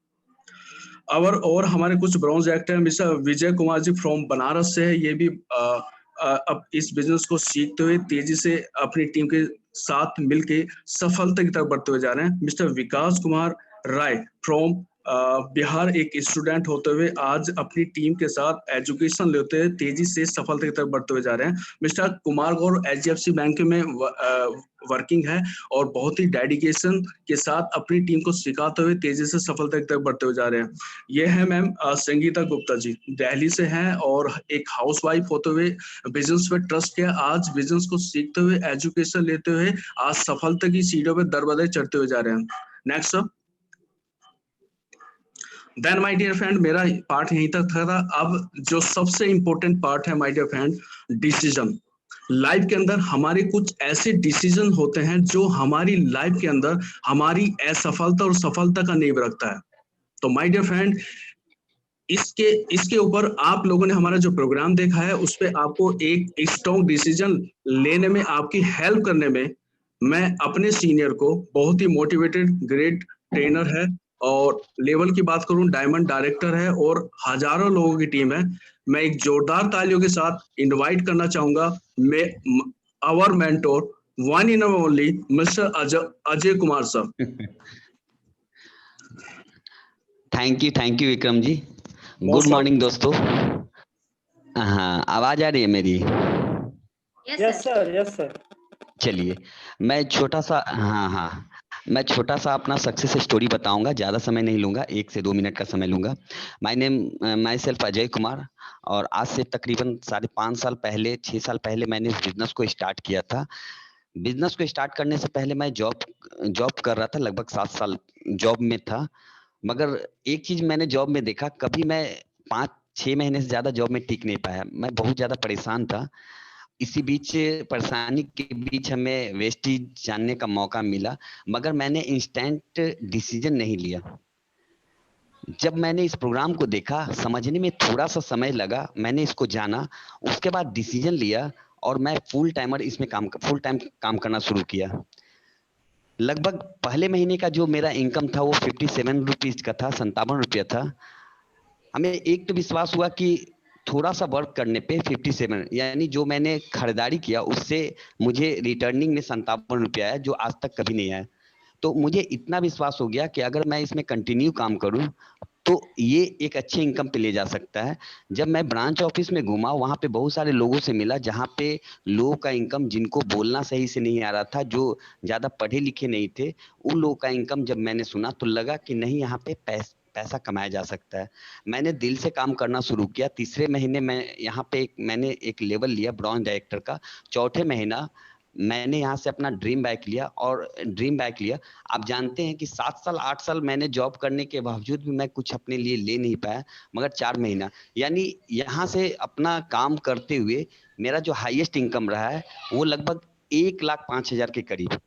और हमारे कुछ ब्रांच डायरेक्टर हैं, मिस्टर विजय कुमार जी फ्रॉम बनारस से है, ये भी अब इस बिजनेस को सीखते हुए तेजी से अपनी टीम के साथ मिलके सफलता की तरफ बढ़ते हुए जा रहे हैं। मिस्टर विकास कुमार राय फ्रॉम बिहार, एक स्टूडेंट होते हुए आज अपनी टीम के साथ एजुकेशन लेते हुए तेजी से सफलता की तरफ बढ़ते हुए जा रहे हैं। मिस्टर कुमार गौर HDFC बैंक में वर्किंग है और बहुत ही डेडिकेशन के साथ अपनी टीम को सिखाते हुए तेजी से सफलता की तरफ बढ़ते हुए जा रहे हैं। ये है मैम संगीता गुप्ता जी, दिल्ली से हैं और एक हाउसवाइफ होते हुए बिजनेस पे ट्रस्ट किया, आज बिजनेस को सीखते हुए, एजुकेशन लेते हुए आज सफलता की सीढ़ियों पे दर बदर चढ़ते हुए जा रहे हैं। Next sir. Then my dear friend, मेरा पार्ट यहीं तक था। अब जो सबसे इंपॉर्टेंट पार्ट है my dear friend, decision. Life के अंदर हमारे कुछ ऐसे डिसीजन होते हैं जो हमारी लाइफ के अंदर हमारी असफलता और सफलता का नींव रखता है। तो माय डियर फ्रेंड, इसके ऊपर आप लोगों ने हमारा जो प्रोग्राम देखा है उस पे आपको एक स्ट्रॉन्ग डिसीजन लेने में, आपकी हेल्प करने में मैं अपने सीनियर को, बहुत ही मोटिवेटेड ग्रेट ट्रेनर है और लेवल की बात करूं डायमंड डायरेक्टर है और हजारों लोगों की टीम है, मैं एक जोरदार तालियों के साथ इनवाइट करना चाहूंगा मैं our mentor one in only mister Ajay Kumar sir. Thank you Vikram ji. Good morning दोस्तों। हाँ, आवाज आ रही है मेरी? Yes sir. चलिए, मैं छोटा सा अपना सक्सेस स्टोरी बताऊंगा, ज्यादा समय नहीं लूंगा, 1 से 2 मिनट का समय लूंगा। माई सेल्फ अजय कुमार, और आज से तकरीबन 5.5 साल पहले, 6 साल पहले मैंने इस बिजनेस को स्टार्ट किया था। बिजनेस को स्टार्ट करने से पहले मैं जॉब कर रहा था, लगभग 7 साल जॉब में था। मगर एक चीज मैंने जॉब में देखा, कभी मैं 5-6 महीने से ज्यादा जॉब में टिक नहीं पाया, मैं बहुत ज्यादा परेशान था। इसी बीच परेशानी के बीच हमें वेस्टीज जानने का मौका मिला, मगर मैंने इंस्टेंट डिसीजन नहीं लिया। जब मैंने इस प्रोग्राम को देखा, समझने में थोड़ा सा समय लगा, मैंने इसको जाना, उसके बाद डिसीजन लिया और मैं फुल टाइम काम करना शुरू किया। लगभग पहले महीने का जो मेरा इनकम था वो 57 रुपीज का था, 57 रुपया था। हमें एक तो विश्वास हुआ कि थोड़ा सा वर्क करने पे 57, यानी जो मैंने खरीदारी किया उससे मुझे रिटर्निंग में 57 रुपया आया, जो आज तक कभी नहीं आया। तो मुझे इतना विश्वास हो गया कि अगर मैं इसमें कंटिन्यू काम करूं तो ये एक अच्छे इनकम पे ले जा सकता है। जब मैं ब्रांच ऑफिस में घूमा, वहां पे बहुत सारे लोगों से मिला, जहां पे लोगों का इनकम, जिनको बोलना सही से नहीं आ रहा था, जो ज्यादा पढ़े लिखे नहीं थे, उन लोगों का इनकम जब मैंने सुना तो लगा कि नहीं, यहाँ पे पैसा कमाया जा सकता है। मैंने दिल से काम करना शुरू किया। तीसरे महीने में यहाँ पे मैंने एक लेवल लिया ब्रांच डायरेक्टर का। चौथे महीना मैंने यहाँ से अपना ड्रीम बाइक लिया। आप जानते हैं कि 7 साल 8 साल मैंने जॉब करने के बावजूद भी मैं कुछ अपने लिए ले नहीं पाया, मगर 4 महीना, यानी यहाँ से अपना काम करते हुए मेरा जो हाईएस्ट इनकम रहा है वो लगभग 1,05,000 के करीब।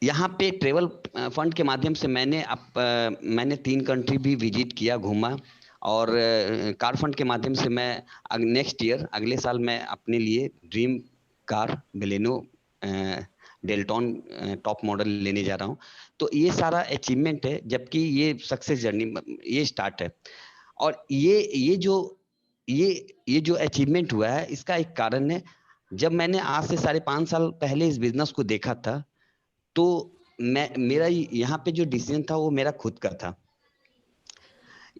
यहाँ पे ट्रेवल फंड के माध्यम से मैंने 3 कंट्री भी विजिट किया, घूमा, और कार फंड के माध्यम से मैं नेक्स्ट ईयर, अगले साल मैं अपने लिए dream car Baleno Dalton top model लेने जा रहा हूँ। तो ये सारा अचीवमेंट है, जबकि ये सक्सेस जर्नी ये स्टार्ट है। और ये जो अचीवमेंट हुआ है, इसका एक कारण है, जब मैंने आज से 5.5 साल पहले इस बिजनेस को देखा था तो मेरा यहाँ पे जो डिसीजन था वो मेरा खुद का था।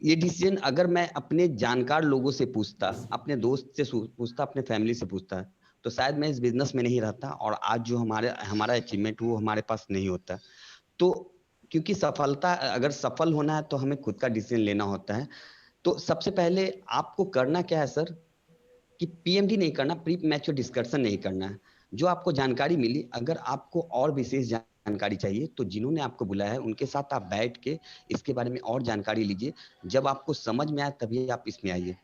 ये डिसीजन अगर मैं अपने जानकार लोगों से पूछता, अपने दोस्त से पूछता, अपने फैमिली से पूछता, तो शायद मैं इस बिजनेस में नहीं रहता और आज जो हमारा अचीवमेंट वो हमारे पास नहीं होता। तो क्योंकि अगर सफल होना है तो हमें खुद का डिसीजन लेना होता है। तो सबसे पहले आपको करना क्या है सर, कि पीएमडी नहीं करना, प्री मैच्योर डिस्कशन नहीं करना है। जो आपको जानकारी मिली, अगर आपको और विशेष जानकारी चाहिए तो जिन्होंने आपको बुलाया है उनके साथ आप बैठ के इसके बारे में और जानकारी लीजिए। जब आपको समझ में आए तभी आप इसमें आइए।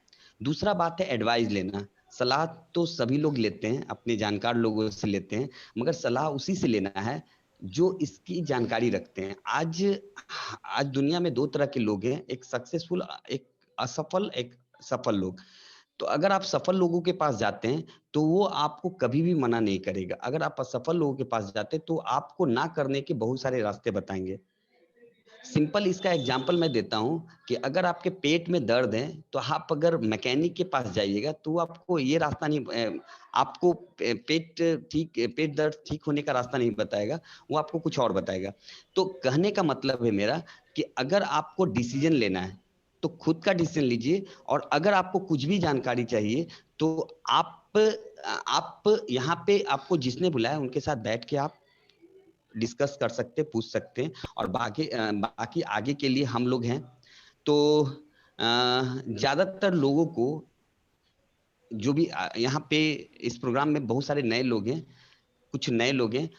दूसरा बात है एडवाइस लेना। सलाह तो सभी लोग लेते हैं, अपने जानकार लोगों से लेते हैं, मगर सलाह उसी से लेना है जो इसकी जानकारी रखते हैं। आज दुनिया में दो तरह के लोग हैं, एक सक्सेसफुल, एक असफल, एक सफल लोग। तो अगर आप सफल लोगों के पास जाते हैं तो वो आपको कभी भी मना नहीं करेगा। अगर आप असफल लोगों के पास जाते हैं तो आपको ना करने के बहुत सारे रास्ते बताएंगे। सिंपल इसका एग्जांपल मैं देता हूं कि अगर आपके पेट में दर्द है तो आप अगर मैकेनिक के पास जाइएगा तो आपको ये रास्ता नहीं, आपको पेट दर्द ठीक होने का रास्ता नहीं बताएगा, वो आपको कुछ और बताएगा। तो कहने का मतलब है मेरा कि अगर आपको डिसीजन लेना है तो खुद का डिसीजन लीजिए, और अगर आपको कुछ भी जानकारी चाहिए तो आप यहाँ पे आपको जिसने बुलाया उनके साथ बैठ के आप डिस्कस कर सकते, पूछ सकते हैं, और बाकी आगे के लिए हम लोग हैं। तो ज्यादातर लोगों को जो भी यहाँ पे इस प्रोग्राम में बहुत सारे नए लोग हैं, कुछ नए लोग हैं,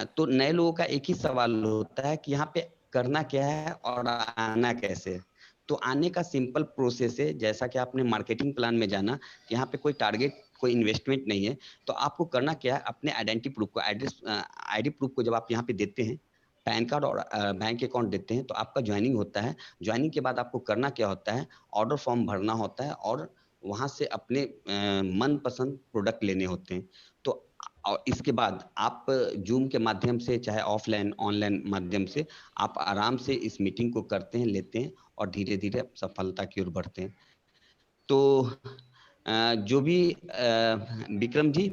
तो नए लोगों का एक ही सवाल होता है कि यहाँ पे करना क्या है और आना कैसे है। तो आने का सिंपल प्रोसेस है, जैसा कि आपने मार्केटिंग प्लान में जाना कि यहाँ पे कोई टारगेट, कोई इन्वेस्टमेंट नहीं है। तो आपको करना क्या है, अपने आइडेंटिटी प्रूफ को, आईडी प्रूफ को जब आप यहाँ पे देते हैं, पैन कार्ड और बैंक अकाउंट देते हैं, तो आपका ज्वाइनिंग होता है। ज्वाइनिंग के बाद आपको करना क्या होता है, ऑर्डर फॉर्म भरना होता है और वहां से अपने मनपसंद प्रोडक्ट लेने होते हैं। तो और इसके बाद आप जूम के माध्यम से, चाहे ऑफलाइन ऑनलाइन माध्यम से, आप आराम से इस मीटिंग को करते हैं, लेते हैं और धीरे धीरे सफलता की ओर बढ़ते हैं। तो जो भी विक्रम जी,